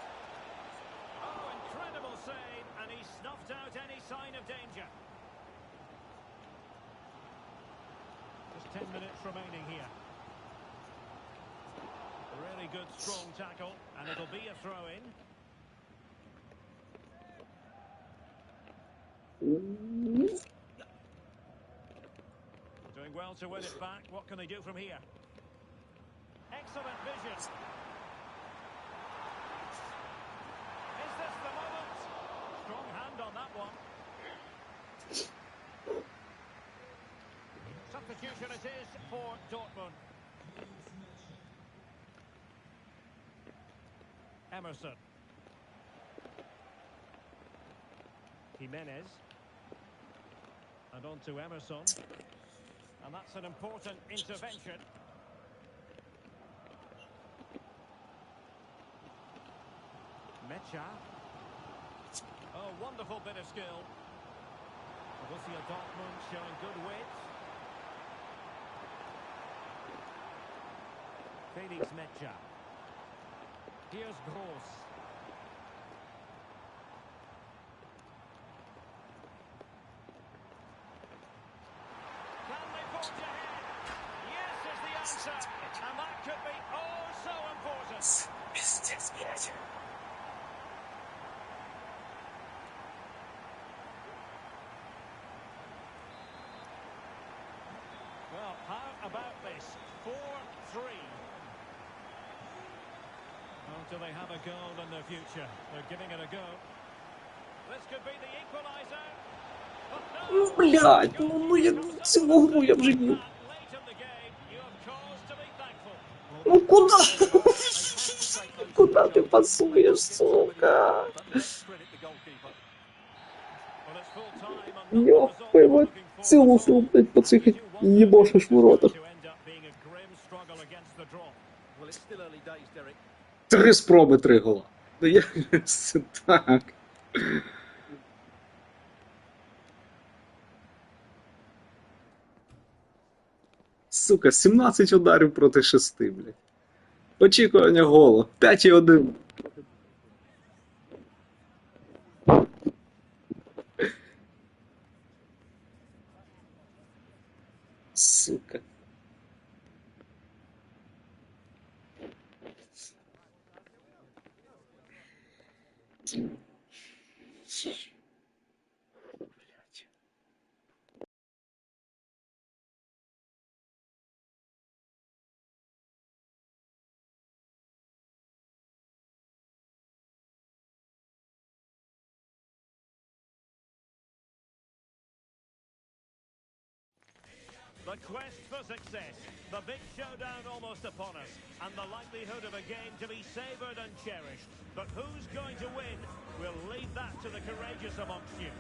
A: Oh, incredible save, and he snuffed out any sign of danger. Just 10 minutes remaining here. Really good, strong tackle, and it'll be a throw-in. Doing well to win it back. What can they do from here? Excellent vision. Is this the moment? Strong hand on that one. Substitution it is for Dortmund. Emerson. Jimenez. And on to Emerson. And that's an important intervention. Mecha. Oh, wonderful bit of skill. Borussia Dortmund showing good wit. Felix Mecha. Here's Gross. Can they forge ahead? Yes is the answer. And that could be oh so important.
B: Пиздец, блядь.
A: Well, how about this? 4-3. Well, do they have a goal in the future? They're giving it a go. This could be the equaliser. But no!
B: Блядь, я цілу гру я вже їв.
A: Late in the game, you have cause to be thankful.
B: Ну куда? Куда ти пасуєш, сука?
A: Well, it's full time and not the result
B: Ёб
A: we're
B: его,
A: looking for.
B: цілу гру, блядь, по цих їбошиш воротах.
A: To end up being a grim struggle against the draw.
D: Well, it's still early days, Derek.
B: 3 спроби, 3 гола. Ну як же це так? Сука, 17 ударів проти 6, блядь. Очікування голу. 5-1. Сука. Блядь.
A: The quest for success, the big showdown almost upon us, and the likelihood of a game to be savoured and cherished. But who's going to win? We'll leave that to the courageous amongst you.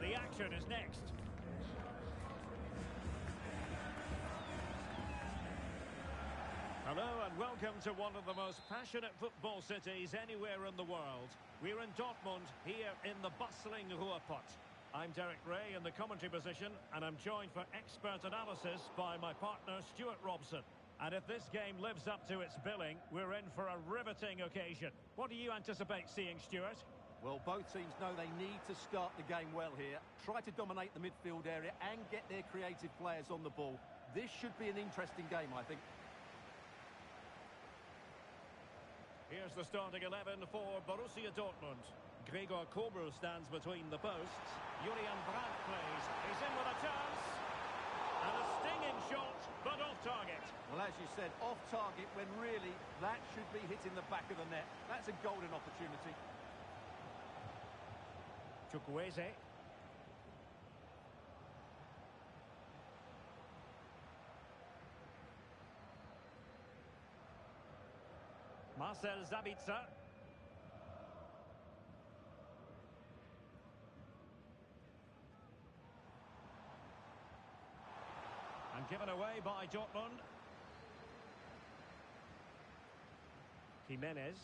A: The action is next. Hello and welcome to one of the most passionate football cities anywhere in the world. We're in Dortmund, here in the bustling Ruhrpott. I'm Derek Ray in the commentary position, and I'm joined for expert analysis by my partner Stuart Robson. And if this game lives up to its billing, we're in for a riveting occasion. What do you anticipate seeing, Stuart?
D: Well, both teams know they need to start the game well here. Try to dominate the midfield area and get their creative players on the ball. This should be an interesting game, I think.
A: Here's the starting 11 for Borussia Dortmund. Gregor Kobel stands between the posts. Julian Brandt plays. He's in with a chance. And a stinging shot, but off target.
D: Well, as you said, off target when really that should be hitting the back of the net. That's a golden opportunity.
A: Chukwueze. Marcel Sabitzer. And given away by Dortmund. Jimenez.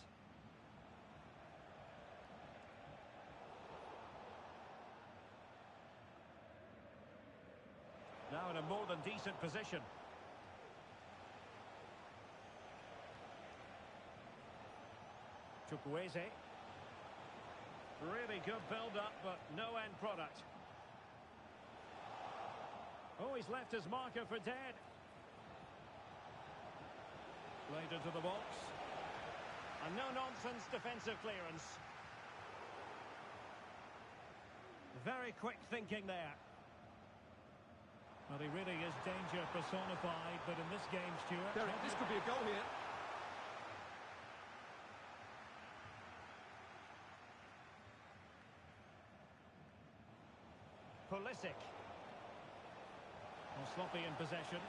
A: Now in a more than decent position. Chukwueze. Really good build-up, but no end product. Oh, he's left his marker for dead. Played into the box. And no-nonsense defensive clearance. Very quick thinking there. Well, he really is danger personified, but in this game, Stuart...
D: Derek, this could be a goal here.
A: Pulisic. Well, sloppy in possession.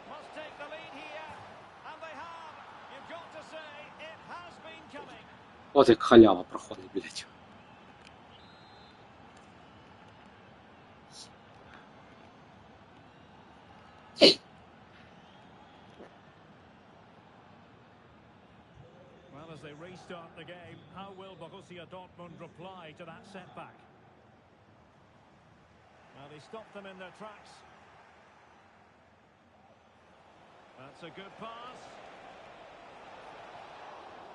A: Must take the lead here. And they have. You've got to say, it has been coming.
B: От як халява проходить, блядь.
A: Well, as they restart the game, how will Borussia Dortmund reply to that setback? Well, they stopped them in their tracks. That's a good pass.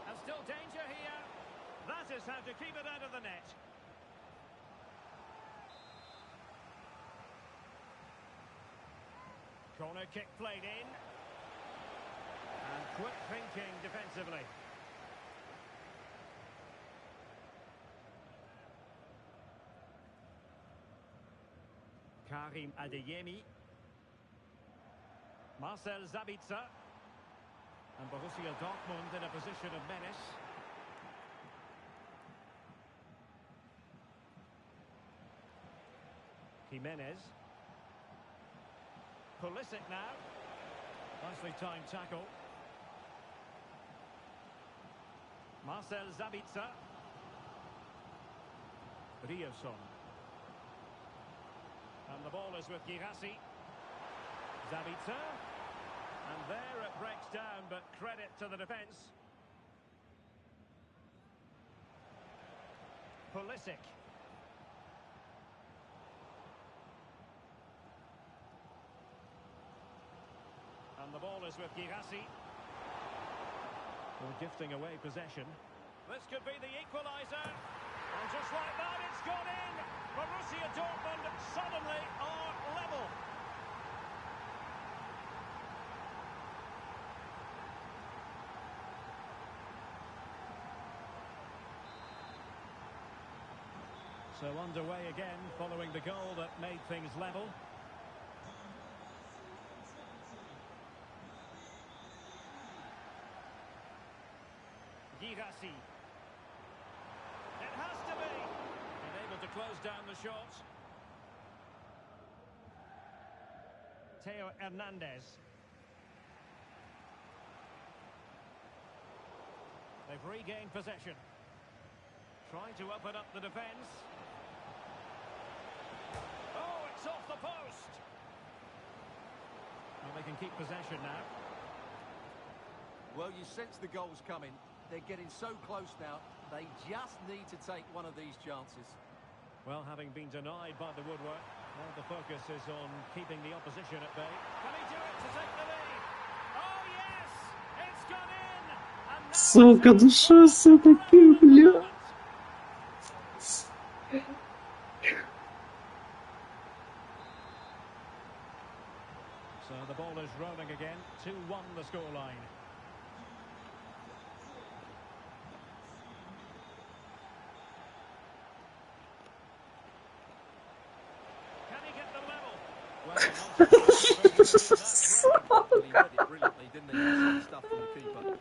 A: And still danger here. That is how to keep it out of the net. Corner kick played in. And quick thinking defensively. Karim Adeyemi. Marcel Sabitzer. And Borussia Dortmund in a position of menace. Jimenez. Pulisic now. Nicely timed tackle. Marcel Sabitzer. Riosson. And the ball is with Girassi. Sabitzer. And there it breaks down, but credit to the defence. Pulisic. And the ball is with Girassi. Well, gifting away possession. This could be the equaliser. And just like that, it's gone in. Borussia Dortmund suddenly are level. So underway again, following the goal that made things level. Girassi. It has to be. And able to close down the shot. Theo Hernandez. They've regained possession. Trying to open up the defence. Oh, it's off the post. Well, they can keep possession now.
D: Well, you sense the goals coming. They're getting so close now. They just need to take one of these chances.
A: Well, having been denied by the woodwork, now the focus is on keeping the opposition at bay. Can he do it to take the lead? Oh, yes! It's gone in! And now
B: Сука, ну что все-таки, бля?
A: is rolling again. 2-1 the scoreline. Can he get the level? Well,
D: Well, he read it brilliantly, didn't he? Excellent stuff from the keeper.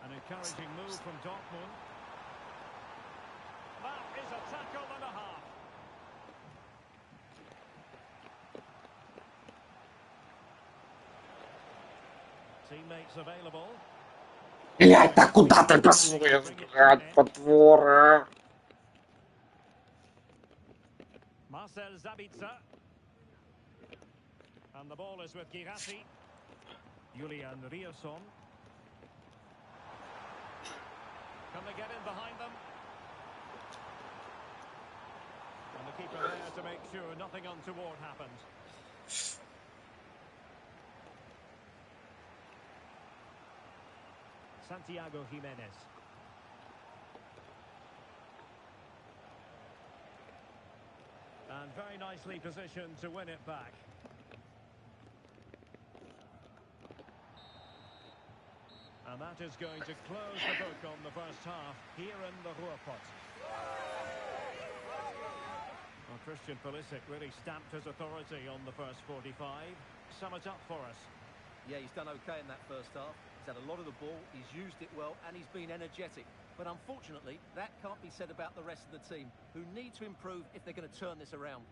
A: An encouraging move from Dortmund. That is a tackle and a half. Teammates available.
B: Блять, да куда ты посмотришь, блядь, потвора?
A: Marcel Zabitzer. And the ball is with Girassi. Julian Rierson. Can they get in behind them? And the keeper there to make sure nothing untoward happened. Santiago Jimenez. And very nicely positioned to win it back. And that is going to close the book on the first half here in the Ruka. Well, Christian Pulisic really stamped his authority on the first 45. Sum it up for us.
D: Yeah, he's done okay in that first half. He's had a lot of the ball, he's used it well, and he's been energetic. But unfortunately, that can't be said about the rest of the team, who need to improve if they're going to turn this around.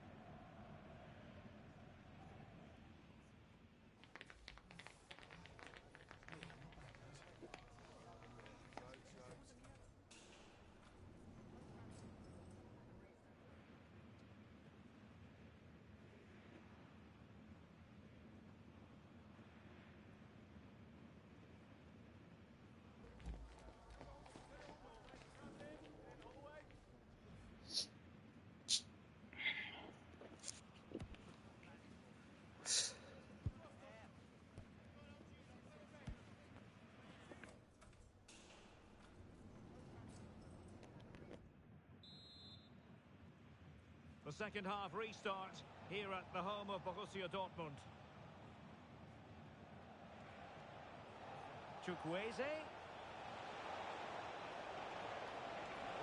A: The second half restart here at the home of Borussia Dortmund. Chukwueze.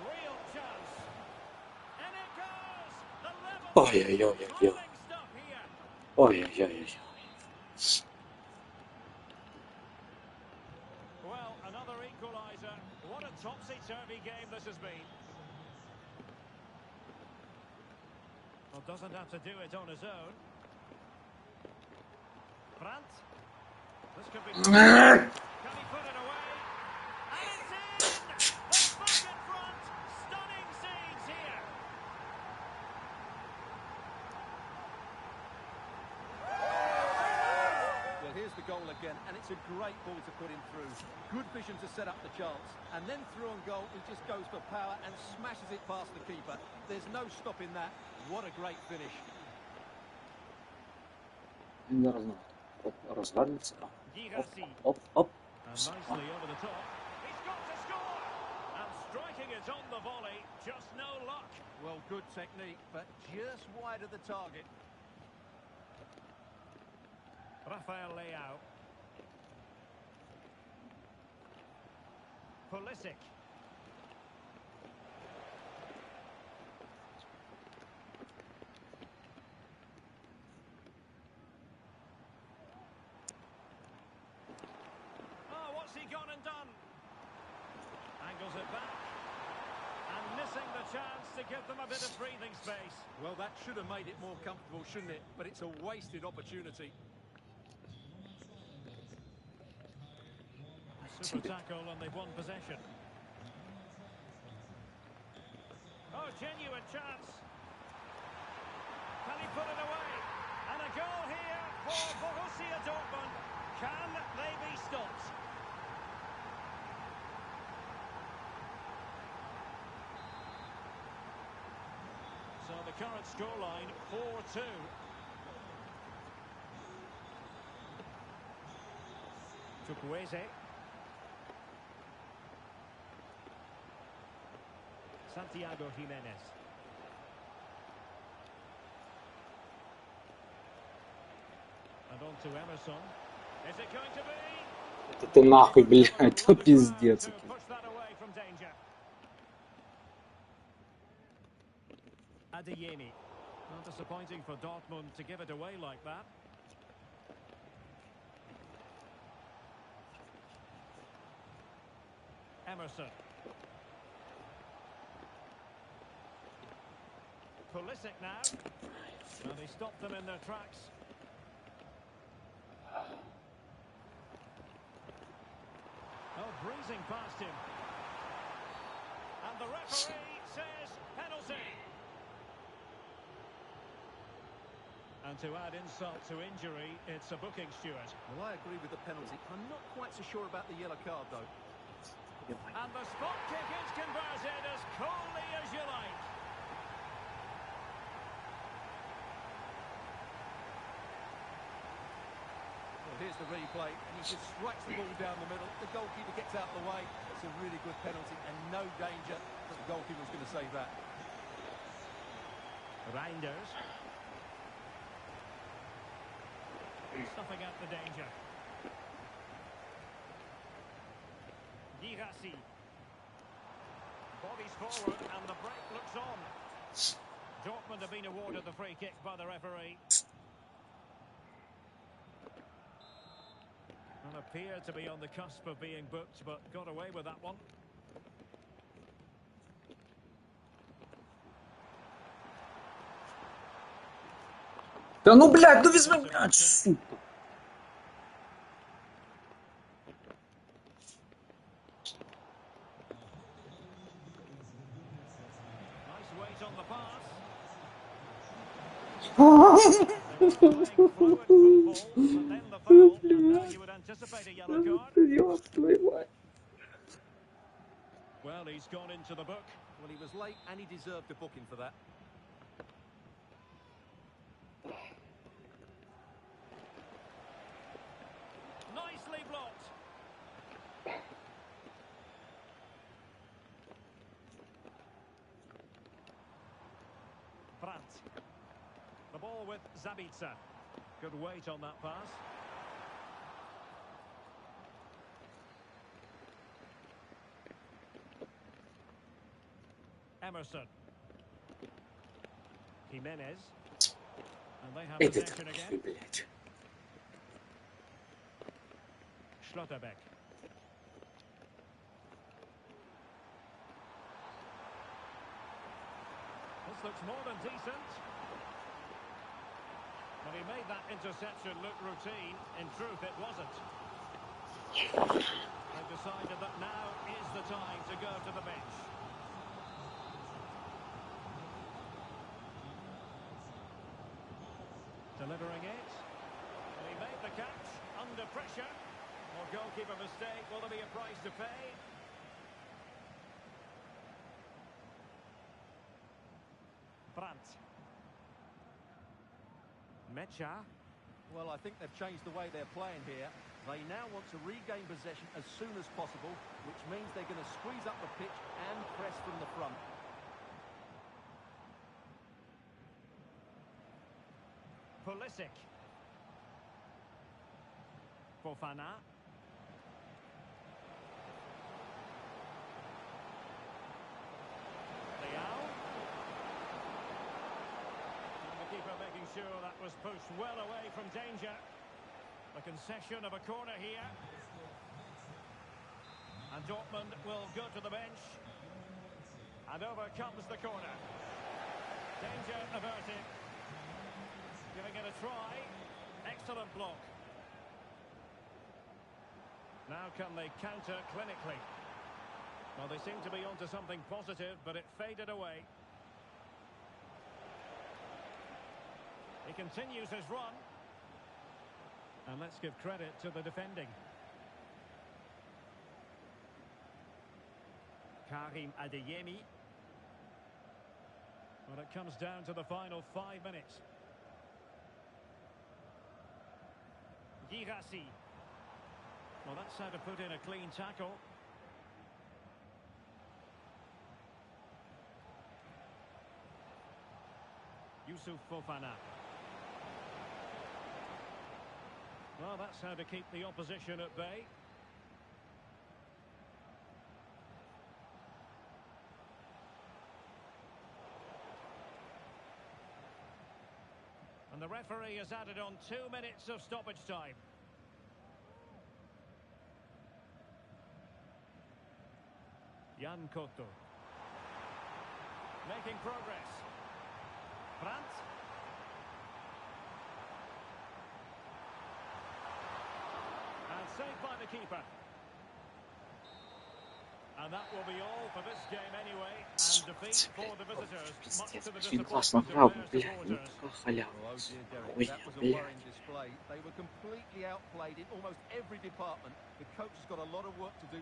A: Real chance. And it goes! The level.
B: Ой-ой-ой-ой-ой.
A: Thrilling stuff here.
B: Ой-ой-ой-ой.
A: Well, another equaliser. What a topsy-turvy game this has been. Well, doesn't have to do it on his own. Brandt. This could be... Can he put it away? And it's in! They're back in front! Stunning scenes here!
D: Well, here's the goal again, and it's a great ball to put him through. Good vision to set up the chance, and then through on goal, he just goes for power and smashes it past the keeper. There's no stopping that. What a great finish.
B: Не знаю. Розгадується.
A: Girassi.
B: Оп.
A: And nicely over the top. He's got to score! And striking it on the volley. Just no luck.
D: Well, good technique, but just wide of the target.
A: Rafael Leao. Pulisic. Oh, what's he gone and done? Angles it back. And missing the chance to give them a bit of breathing space.
D: Well, that should have made it more comfortable, shouldn't it? But it's a wasted opportunity.
A: Super tackle and they've won possession. Oh, genuine chance. Can he put it away? And a goal here for Borussia Dortmund. Can they be stopped? So the current scoreline, 4-2. Chukwueze. Santiago Jimenez. And on to Emerson. Is it going to be?
B: Та ти нахуй, блядь, то пиздец.
A: To push that away from danger. Adeyemi. Not disappointing for Dortmund to give it away like that. Emerson. Pulisic now. And he stopped them in their tracks. Oh, breezing past him. And the referee says penalty. And to add insult to injury, it's a booking, Stuart.
D: Well, I agree with the penalty. I'm not quite so sure about the yellow card, though.
A: And the spot kick is converted as coolly as you like.
D: Well, here's the replay. He just strikes the ball down the middle. The goalkeeper gets out of the way. It's a really good penalty and no danger. But the goalkeeper's going to save that.
A: Reinders. Stuffing out the danger. Girassi. Bodies forward and the break looks on. Dortmund have been awarded the free kick by the referee. And appeared to be on the cusp of being booked, but got away with that one.
B: Да ну, блядь, ну візьми, блядь, сука.
A: Nice weight on the pass. They were playing fluid football, but then the foul, and now you would anticipate a yellow card.
B: Ёб твою мать.
A: Well, he's gone into the book.
D: Well, he was late and he deserved a booking for that.
A: Nicely blocked. Brandt. The ball with Zabitzer. Good weight on that pass. Emerson. Jimenez. And they have
B: Иди
A: possession
B: ты
A: again.
B: нахуй, блядь.
A: Schlotterbeck. This looks more than decent. But he made that interception look routine. In truth, it wasn't. They've decided that now is the time to go to the bench. Delivering it. He made the catch under pressure. Or goalkeeper mistake. Will there be a price to pay? Brandt. Mecha.
D: Well, I think they've changed the way they're playing here. They now want to regain possession as soon as possible, which means they're going to squeeze up the pitch and press from the front.
A: Pulisic. Fofana. Leao. And the keeper making sure that was pushed well away from danger. The concession of a corner here. And Dortmund will go to the bench. And over comes the corner. Danger averted. Giving it a try. Excellent block. Now can they counter clinically? Well, they seem to be onto something positive, but it faded away. He continues his run. And let's give credit to the defending. Karim Adeyemi. Well, it comes down to the final 5 minutes. Girassi. Well, that's how to put in a clean tackle. Yusuf Fofana. Oh, that's how to keep the opposition at bay. And the referee has added on 2 minutes of stoppage time. Jan Koto. Making progress. Brandt. And saved by the keeper. And that will be all for this game anyway. And defeat for the visitors, much to the
B: Він класно
A: disappointment
B: грав,
A: of their
B: блядь, ну
A: supporters.
B: така халява.
D: Oh dear, Derek,
B: Ой,
D: that was a
B: блядь.
D: worrying display. They were completely outplayed in almost every department. The coach has got a lot of work to do.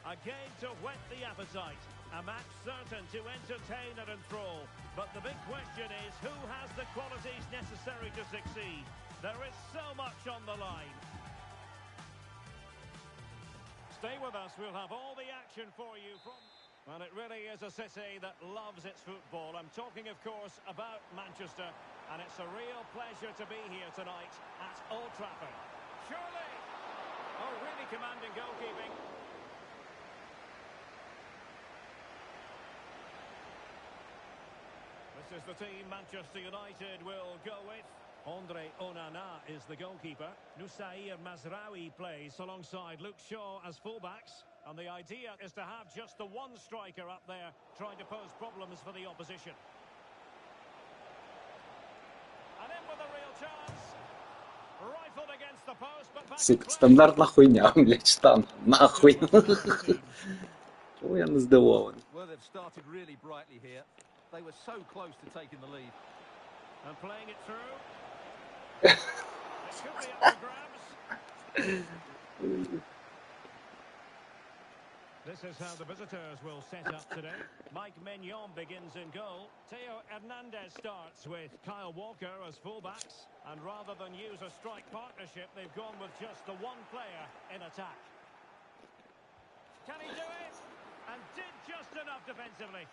A: A game to whet the appetite. A match certain to entertain and enthrall. But the big question is, who has the qualities necessary to succeed? There is so much on the line. Stay with us, we'll have all the action for you from... Well, it really is a city that loves its football. I'm talking, of course, about Manchester. And it's a real pleasure to be here tonight at Old Trafford. Surely! Oh, really commanding goalkeeping. This is the team Manchester United will go with. Andre Onana is the goalkeeper. Nusair Mazraoui plays alongside Luke Shaw as fullbacks. And the idea is to have just the one striker up there trying to pose problems for the opposition. And in with a real chance. Rifled against the post, but back in
B: Сука,
A: play.
B: стандартна хуйня, блядь, штанга. Нахуй. Чому я не здивований?
D: Well, they've started really brightly here. They were so close to taking the lead.
A: And playing it through. It could be up for grabs. This is how the visitors will set up today. Mike Maignan begins in goal. Theo Hernandez starts with Kyle Walker as fullbacks. And rather than use a strike partnership, they've gone with just the one player in attack. Can he do it? And did just enough defensively.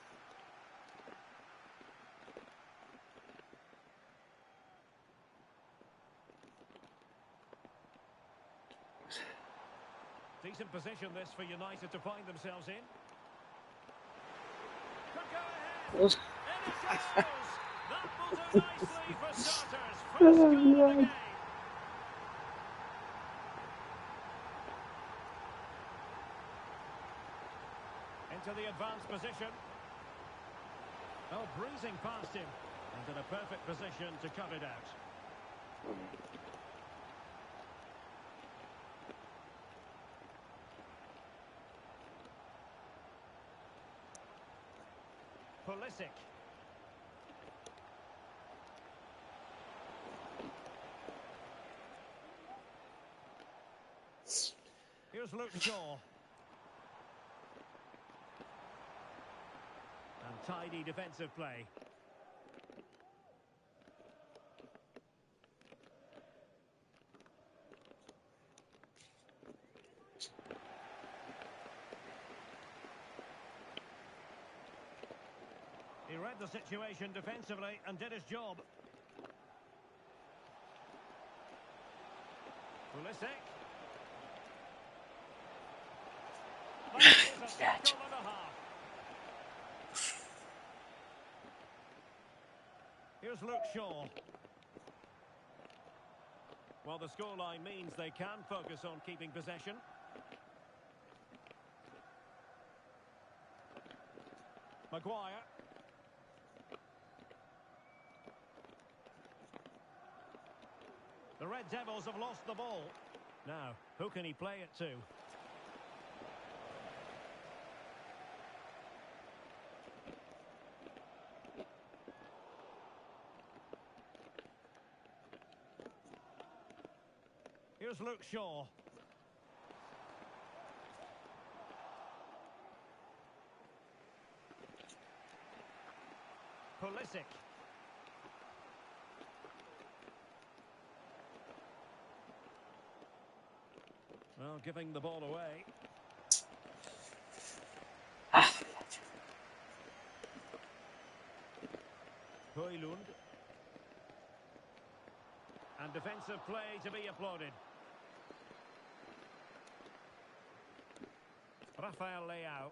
A: Decent position this for United to find themselves in. Could go ahead. In it goes. That will do nicely for starters. First goal of the game. Into the advanced position. Oh, breezing past him. And in a perfect position to cut it out. Pulisic. Here's Luke Shaw. And tidy defensive play. He read the situation defensively and did his job. Pulisic. That is a tackle and a half. Here's Luke Shaw. Well, the scoreline means they can focus on keeping possession. Maguire. The Red Devils have lost the ball. Now, who can he play it to? Here's Luke Shaw. Pulisic. Well, giving the ball away. Højlund. And defensive play to be applauded. Rafael Leao.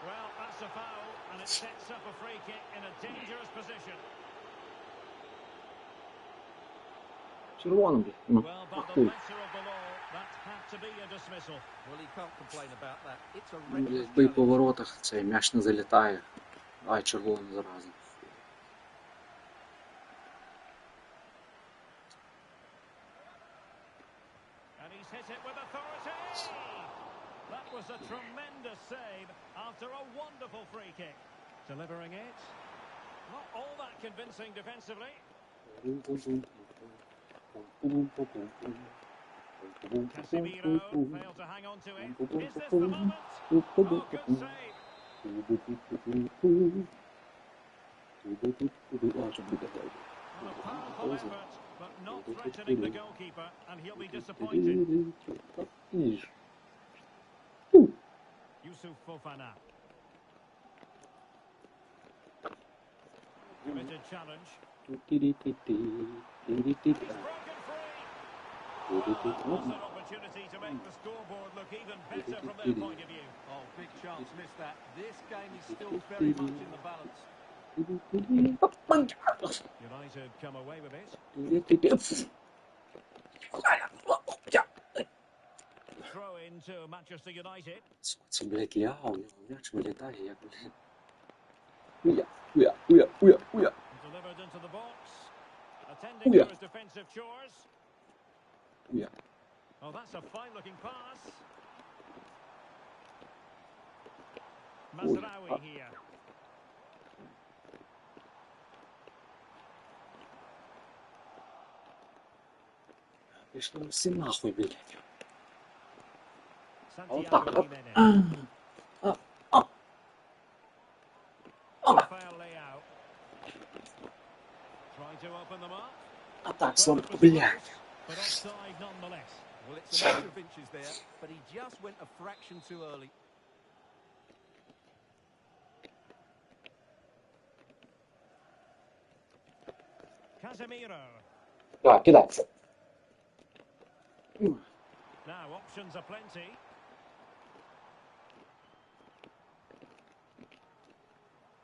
A: Well, that's a foul, and it sets up a free kick in a dangerous position.
B: Червоно, блядь. Ну,
A: Well, but the
B: ахуй.
A: letter of the law, that had to be a dismissal.
D: Well, he can't complain about that. It's a
B: Ну,
D: reckless
B: якби й
D: challenge.
B: по воротах цей м'яч не залітає. Ай, червоно зараза.
A: And he's hit it with authority. That was a tremendous save after a wonderful free kick. Delivering it. Not all that convincing defensively. Casemiro failed to hang on to it. Is this the moment? Oh, good save. Well, a powerful effort, but not threatening the goalkeeper, and he'll be disappointed. Yusuf Fofana. Committed challenge. And he's broken free. Well, that was an opportunity to make the scoreboard look even better from their point of view.
D: Oh, big chance missed that. This game is still very much in the balance.
A: United come away with it. Throw in to Manchester United.
B: Це, блядь, лягав, у нього м'яч вилітає, як, блядь. Уя.
A: Delivered into the box. Attending to his defensive chores.
B: Уя.
A: Oh, that's a fine-looking pass. Mazraoui here.
B: Пішли всі нахуй, блядь.
A: Santiago Jimenez. Rafael Leao. Trying to open them up.
B: А так,
A: Well,
B: слабо,
A: it was
B: блядь.
A: close, but offside nonetheless.
D: Well, it's a matter of inches there, but he just went a fraction too early.
A: Casemiro.
B: Давай, кидай.
A: Now options are plenty.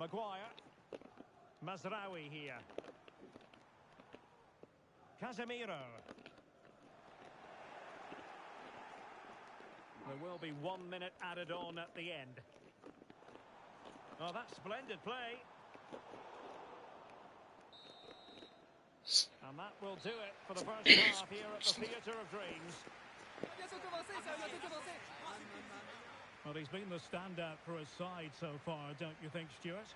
A: Maguire. Mazraoui here. Casemiro. There will be 1 minute added on at the end. Oh, that's splendid play. And that will do it for the first half here at the Theatre of Dreams. Well, he's been the standout for his side so far, don't you think, Stuart?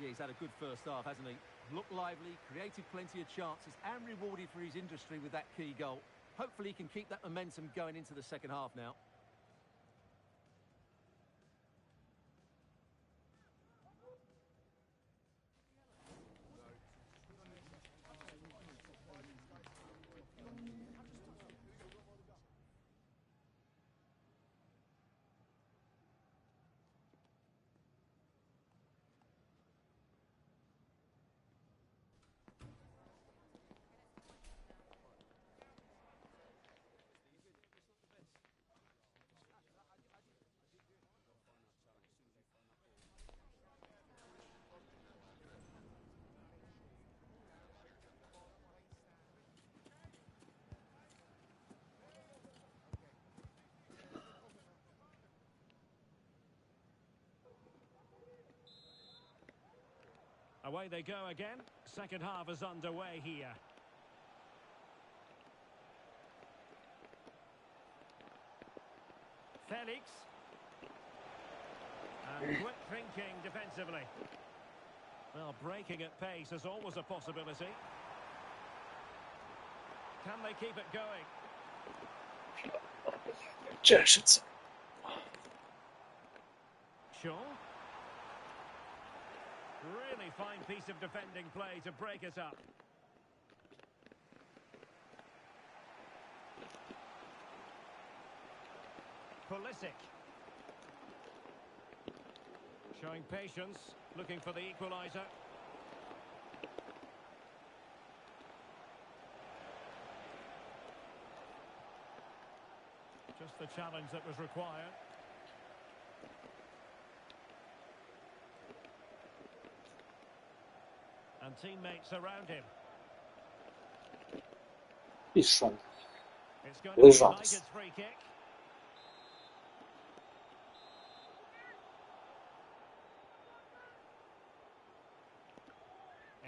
D: Yeah, he's had a good first half, hasn't he? Looked lively, created plenty of chances, and rewarded for his industry with that key goal. Hopefully he can keep that momentum going into the second half now.
A: Away they go again. Second half is underway here. Felix. And quick thinking defensively. Well, breaking at pace is always a possibility. Can they keep it going?
B: Чешется.
A: Shaw. Really fine piece of defending play to break it up. Pulisic. Showing patience, looking for the equaliser. Just the challenge that was required. And teammates around him.
B: Пішов.
A: It's going to be
B: Лежать.
A: United's free kick.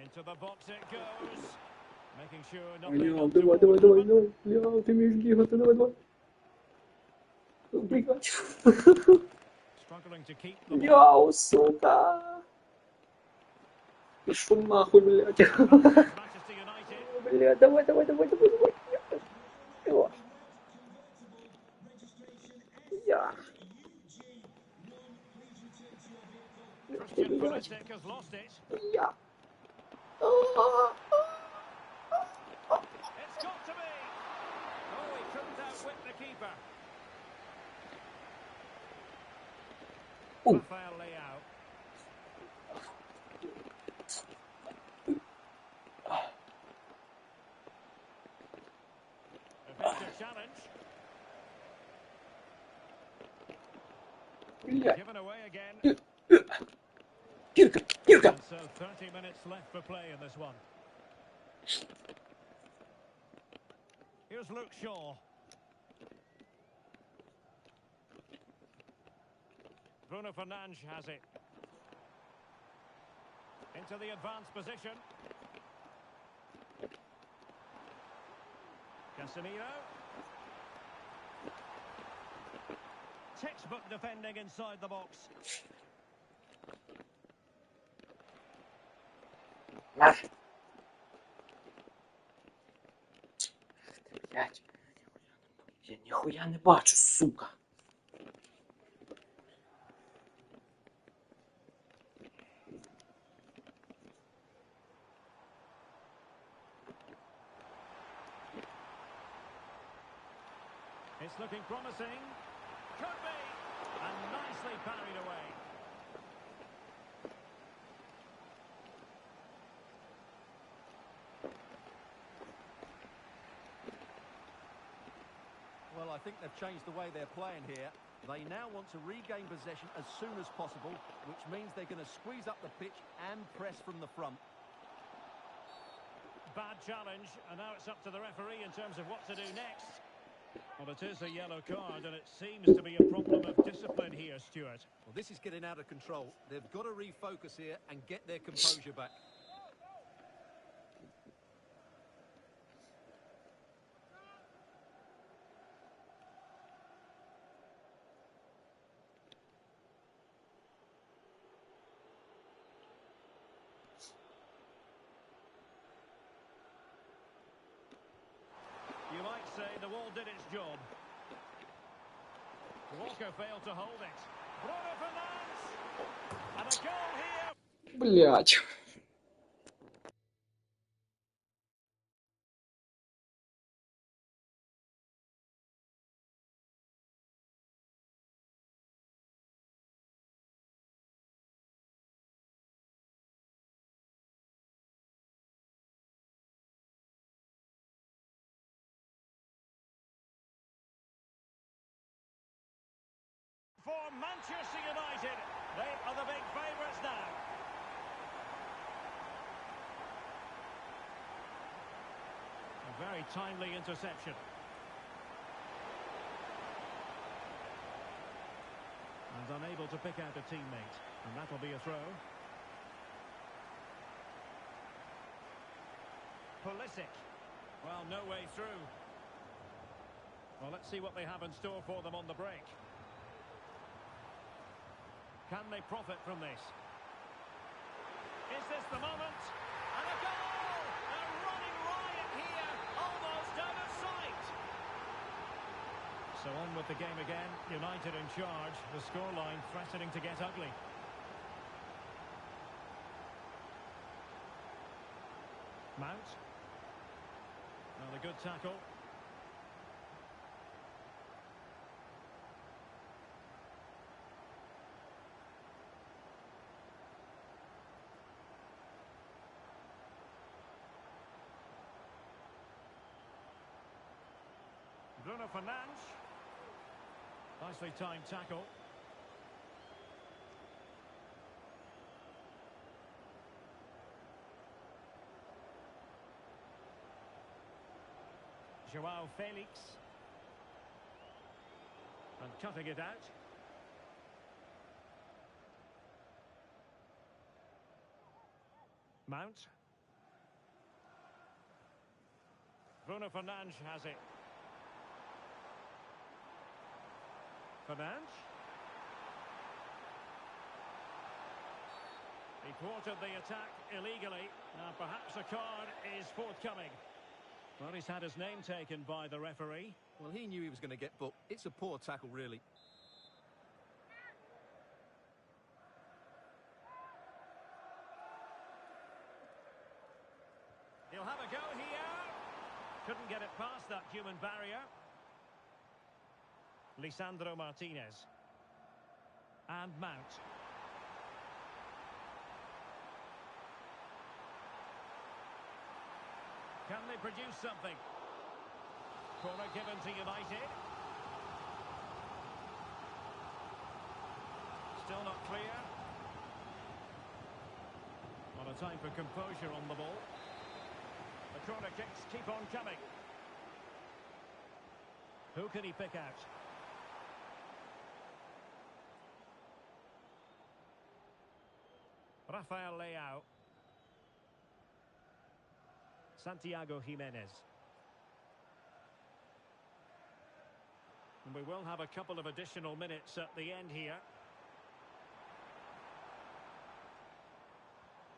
A: Into the box it goes. Making sure nothing
B: Ля,
A: untoward
B: давай, давай,
A: will
B: давай,
A: happen.
B: давай. Ля, ти вмієш бігати, давай, давай. Бігать.
A: Struggling to keep the ball.
B: Яу, сука. Пішов нахуй, блядь.
A: Manchester United.
B: Блядь, давай, давай, давай, давай, давай. О. Я.
A: Christian
B: Блядь.
A: Pulisic has lost it.
B: Я.
A: It's got to be. Oh, he couldn't outwit the keeper.
B: Ooh.
A: Rafael Leao. Effective challenge.
B: Блядь.
A: Given away again.
B: Кирка, Кирка.
A: And so 30 minutes left for play in this one. Here's Luke Shaw. Bruno Fernandes has it. Into the advanced position. Casemiro. Textbook defending inside the box.
B: На. Блядь. Я ніхуя не бачу, сука.
A: It's looking promising. Could be. And nicely parried away.
D: Well, I think they've changed the way they're playing here. They now want to regain possession as soon as possible, which means they're going to squeeze up the pitch and press from the front.
A: Bad challenge, and now it's up to the referee in terms of what to do next. Well, it is a yellow card, and it seems to be a problem of discipline here, Stuart.
D: Well, this is getting out of control. They've got to refocus here and get their composure back.
A: You might say the wall did its job. Walker failed to hold it. Bruno Fernandes! And a goal here!
B: Блядь.
A: For Manchester United, they are the big favourites now. A very timely interception. And unable to pick out a teammate. And that'll be a throw. Pulisic. Well, no way through. Well, let's see what they have in store for them on the break. Can they profit from this? Is this the moment? And a goal! A running riot here, almost out of sight. So on with the game again. United in charge. The scoreline threatening to get ugly. Mount. Well, a good tackle. Bruno Fernandes. Nicely timed tackle. Joao Felix. And cutting it out. Mount. Bruno Fernandes has it. Fernandes. He thwarted the attack illegally. Now perhaps a card is forthcoming. Well, he's had his name taken by the referee.
D: Well, he knew he was going to get booked. It's a poor tackle, really.
A: He'll have a go here. Couldn't get it past that human barrier. Lisandro Martinez. And Mount. Can they produce something? Corner given to United. Still not clear. What a time for composure on the ball. The corner kicks keep on coming. Who can he pick out? Rafael Leao. Santiago Jimenez. And we will have a couple of additional minutes at the end here.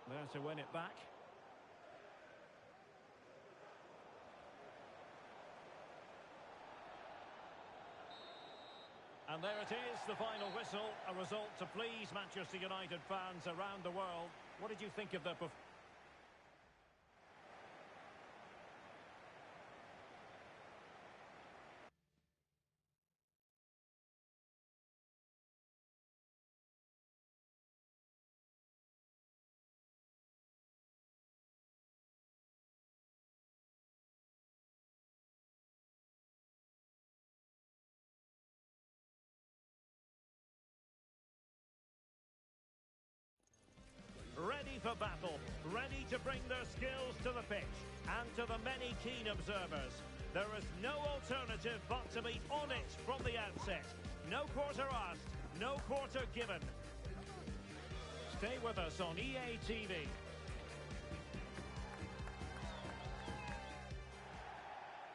A: There to win it back. And there it is, the final whistle, a result to please Manchester United fans around the world. What did you think of their performance? Ready for battle, ready to bring their skills to the pitch, and to the many keen observers. There is no alternative but to be on it from the outset. No quarter asked, no quarter given. Stay with us on EA TV.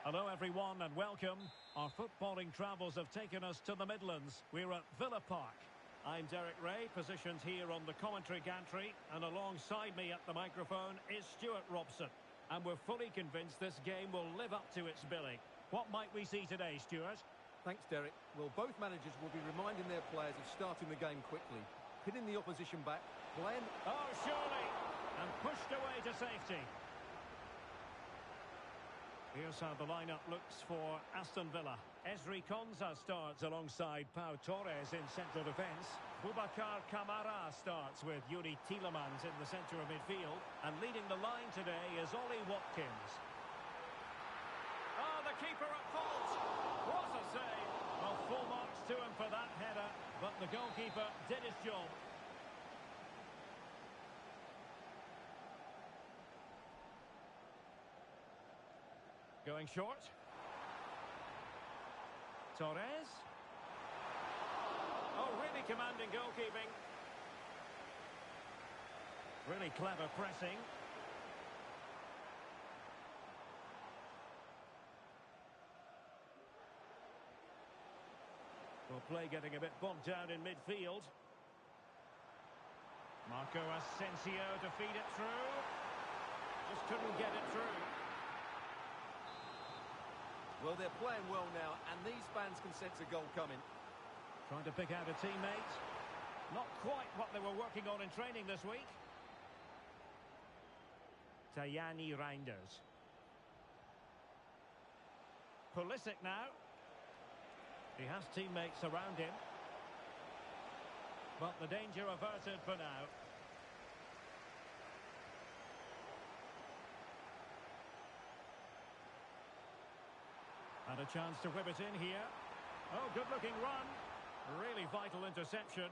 A: Hello everyone and welcome. Our footballing travels have taken us to the Midlands. We're at Villa Park. I'm Derek Ray, positioned here on the commentary gantry, and alongside me at the microphone is Stuart Robson. And we're fully convinced this game will live up to its billing. What might we see today, Stuart?
D: Thanks, Derek. Well, both managers will be reminding their players of starting the game quickly, pinning the opposition back, playing...
A: Oh, surely! And pushed away to safety. Here's how the lineup looks for Aston Villa. Ezri Konsa starts alongside Pau Torres in central defence. Boubacar Kamara starts with Yuri Tielemans in the centre of midfield. And leading the line today is Ollie Watkins. Oh, the keeper at fault. What a save. Well, full marks to him for that header, but the goalkeeper did his job. Going short. Torres. Oh, really commanding goalkeeping. Really clever pressing. Well, play getting a bit bogged down in midfield. Marco Asensio to feed it through. Just couldn't get it through.
D: Well, they're playing well now, and these fans can sense a goal coming.
A: Trying to pick out a teammate. Not quite what they were working on in training this week. Tajani Reinders. Pulisic now. He has teammates around him. But the danger averted for now. And a chance to whip it in here. Oh, good-looking run. Really vital interception.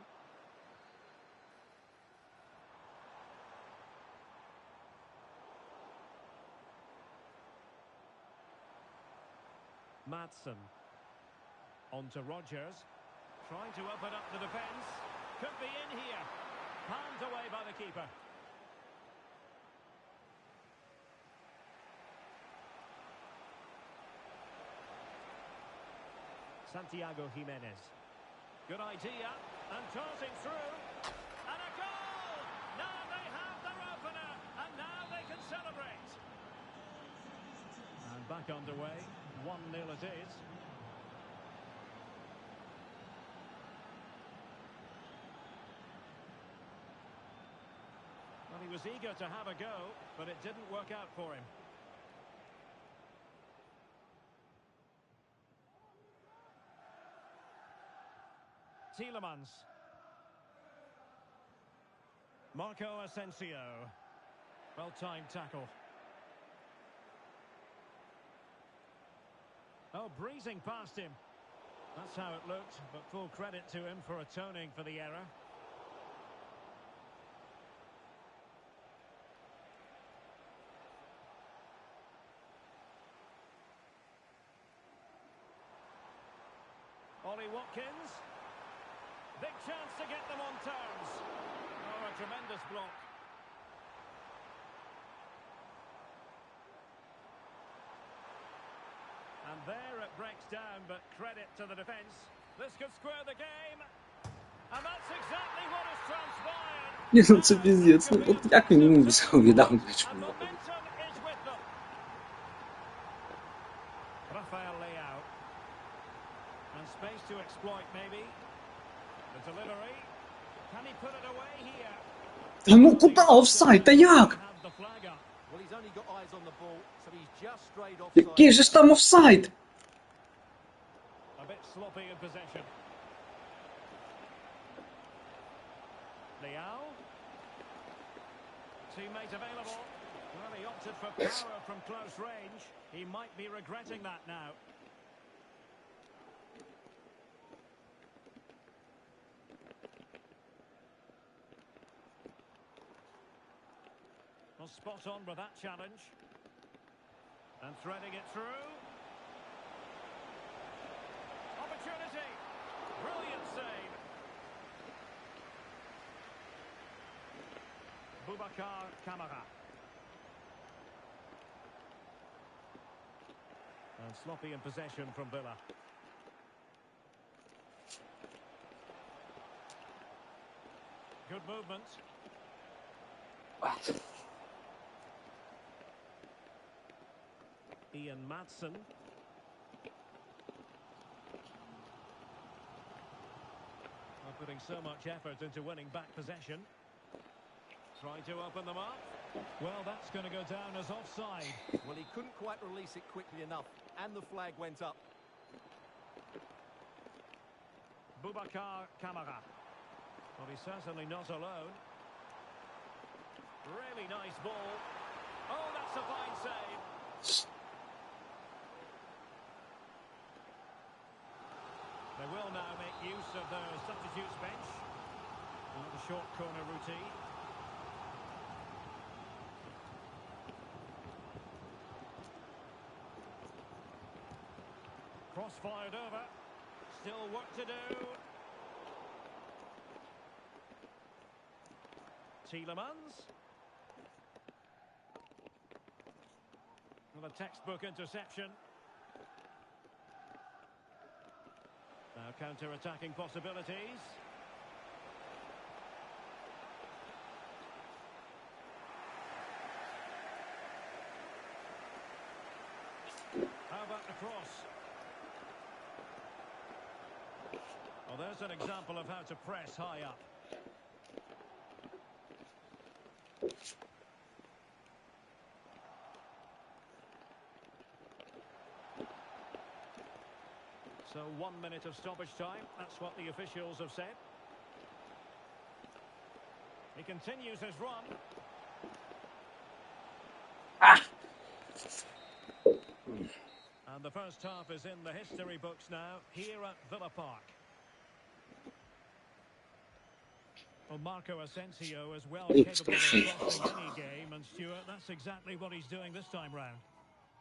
A: Madsen. On to Rogers. Trying to open up the defence. Could be in here. Palmed away by the keeper. Santiago Jimenez. Good idea. And tossing through. And a goal! Now they have their opener. And now they can celebrate. And back underway. 1-0 it is. Well, he was eager to have a go, but it didn't work out for him. Tielemans. Marco Asensio. Well-timed tackle. Oh, breezing past him. That's how it looked, but full credit to him for atoning for the error. Ollie Watkins. Big chance to get them on terms. Oh, a tremendous block. And there it breaks down, but credit to the defence. This could square the game. And that's exactly what has transpired.
B: Nie no, co пиздец. Ну вот як він міг собі дав м'яч
A: And
B: в ногу?
A: momentum is with them. Rafael Leao. And space to exploit, maybe. The delivery. Can he put it away here?
B: Та ну куди офсайд? Та як?
A: Have the flag up.
D: Well, he's only got eyes on the ball, so he's just strayed offside.
B: Який же ж там офсайд?
A: A bit sloppy in possession. Leao. Teammate available. Well, he opted for power from close range. He might be regretting that now. Well, spot on with that challenge. And threading it through. Opportunity. Brilliant save. Boubacar Kamara. And sloppy in possession from Villa. Good movement. Ian Madsen. Well, putting so much effort into winning back possession. Trying to open them up. Well, that's going to go down as offside.
D: Well, he couldn't quite release it quickly enough, and the flag went up.
A: Boubacar Kamara. Well, he's certainly not alone. Really nice ball. Oh, that's a fine save. They will now make use of their substitutes bench. And the short corner routine. Cross fired over. Still work to do. Tielemans. Well, a textbook interception. Counter-attacking possibilities. How about the cross? Well, there's an example of how to press high up. So 1 minute of stoppage time. That's what the officials have said. He continues his run. And the first half is in the history books now, here at Villa Park. Well, Marco Asensio is well capable of crossing any game, and Stuart, that's exactly what he's doing this time round.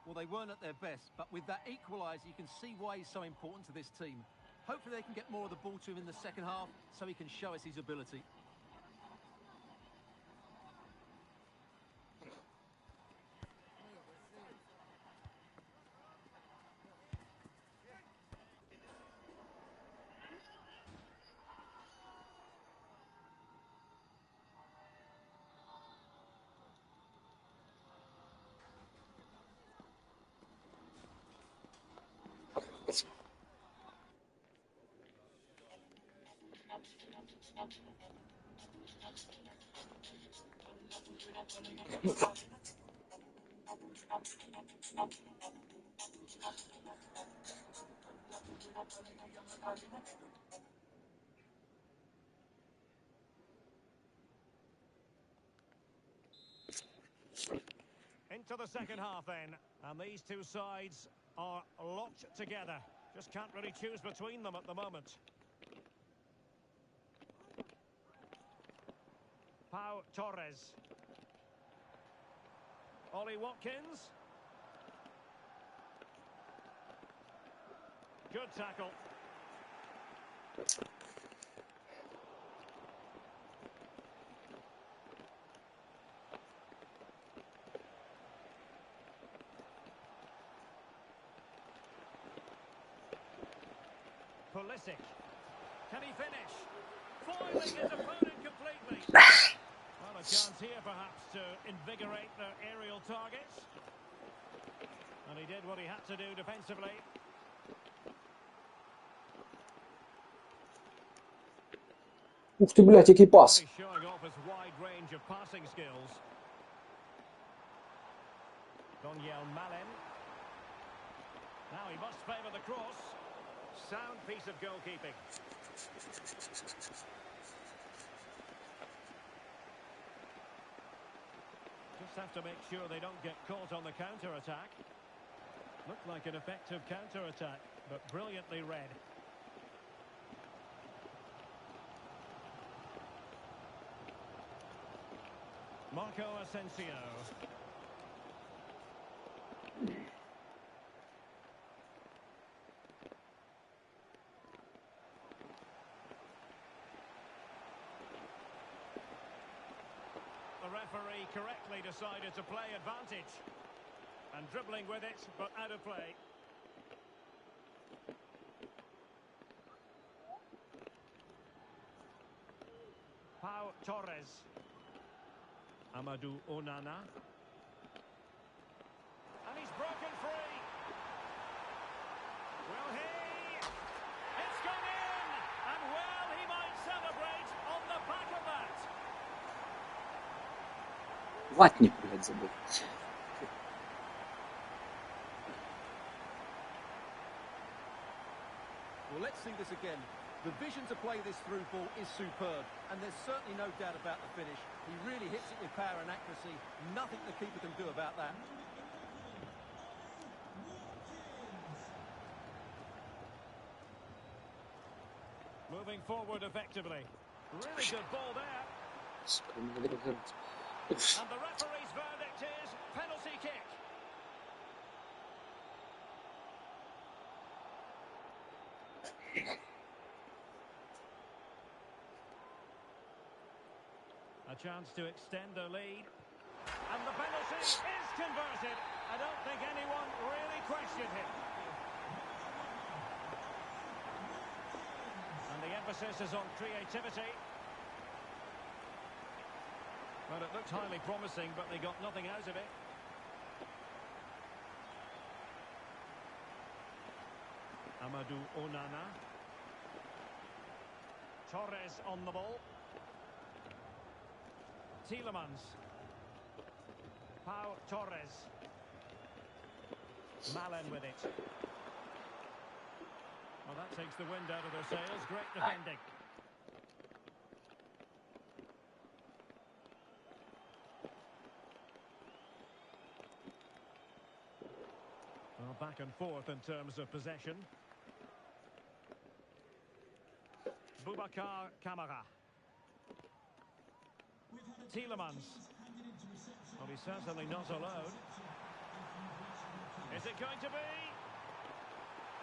D: Well, they weren't at their best, but with that equaliser, you can see why he's so important to this team. Hopefully they can get more of the ball to him in the second half so he can show us his ability.
A: Into the second half then, and these two sides are locked together. Just can't really choose between them at the moment. Pau Torres. Ollie Watkins. Good tackle. Pulisic. Can he finish? Foiling his opponent completely. Well, a chance here perhaps to invigorate their aerial targets. And he did what he had to do defensively.
B: Ух ты, блядь, який пас.
A: He's showing off his wide range of passing skills. Donyell Malen. Now he must favour the cross. Sound piece of goalkeeping. Just have to make sure they don't get caught on the counter-attack. Looked like an effective counter-attack, but brilliantly read. Marco Asensio. The referee correctly decided to play advantage. And dribbling with it, but out of play. Pau Torres. Amadou Onana. And he's broken free. Will he? It's gone in! And well, he might celebrate on the back of that.
B: Ватник, блядь, забыл.
D: Well, let's see this again. The vision to play this through ball is superb, and there's certainly no doubt about the finish. He really hits it with power and accuracy. Nothing the keeper can do about that.
A: Moving forward effectively. Really good ball there. And the referee's verdict is penalty kick. A chance to extend their lead. And the penalty is converted. I don't think anyone really questioned him. emphasis is on creativity. Well, it looked highly promising, but they got nothing out of it. Amadou Onana. Torres on the ball. Tielemans. Pau Torres. Malen with it. Well, that takes the wind out of their sails. Great defending. Well, back and forth in terms of possession. Boubacar Kamara. Tielemans. Well, he's certainly not alone. Is it going to be?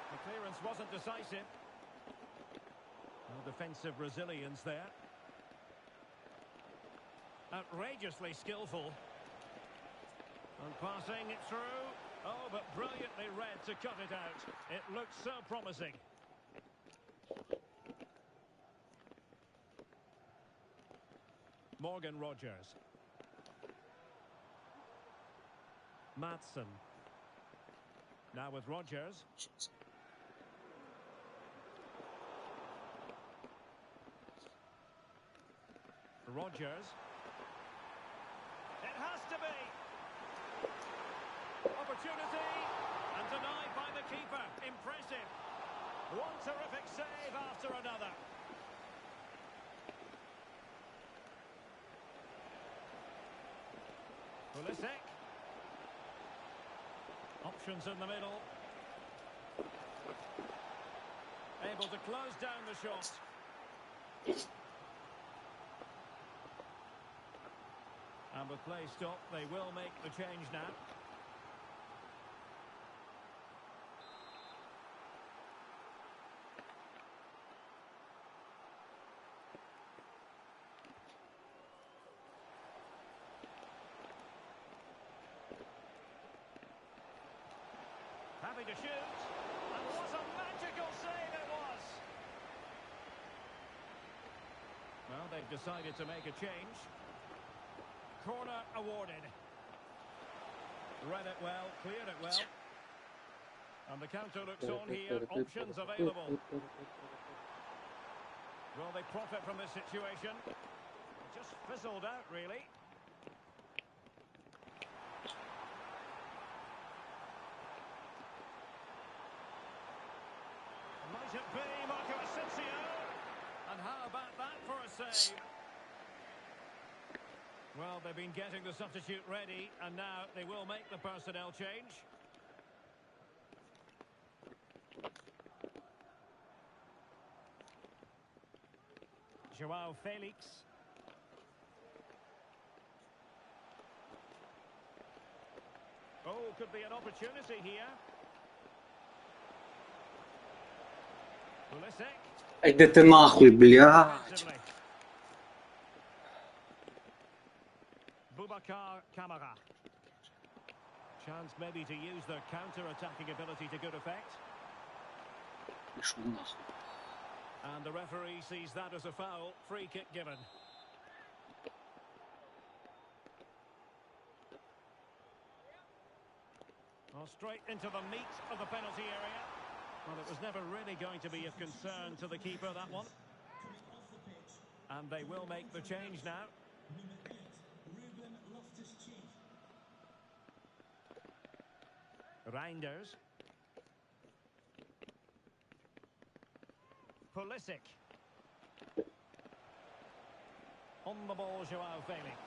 A: The clearance wasn't decisive. No defensive resilience there. Outrageously skillful. And passing it through. Oh, but brilliantly read to cut it out. It looks so promising. Morgan Rogers. Maatsen. Now with Rogers. Rogers. It has to be. Opportunity. And denied by the keeper. Impressive. One terrific save after another. Pulisic. Options in the middle. Able to close down the shot. And with play stopped, they will make the change now. Happy to shoot. And what a magical save it was! Well, they've decided to make a change. Corner awarded. Read it well, cleared it well. And the counter looks on here. Options available. Will they profit from this situation? It just fizzled out, really. Might it be Marco Asensio? And how about that for a save? Well, they've been getting the substitute ready, and now they will make the personnel change. Joao Felix. Oh, could be an opportunity here. Pulisic.
B: Йди ти нахуй, блядь.
A: Boubacar Kamara. Chance maybe to use their counter-attacking ability to good effect.
B: Пішов нахуй.
A: And the referee sees that as a foul. Free kick given. Well, straight into the meat of the penalty area. Well, it was never really going to be of concern to the keeper, that one. And they will make the change now. Reinders. Pulisic. On the ball, Joao Felix.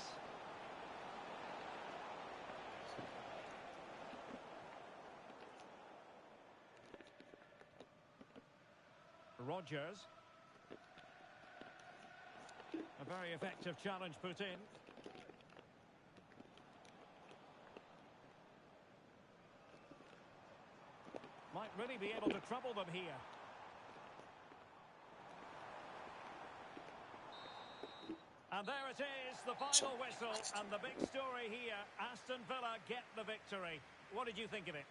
A: Rogers. A very effective challenge put in. Might really be able to trouble them here. And there it is, the final whistle, and the big story here, Aston Villa get the victory. What did you think of it?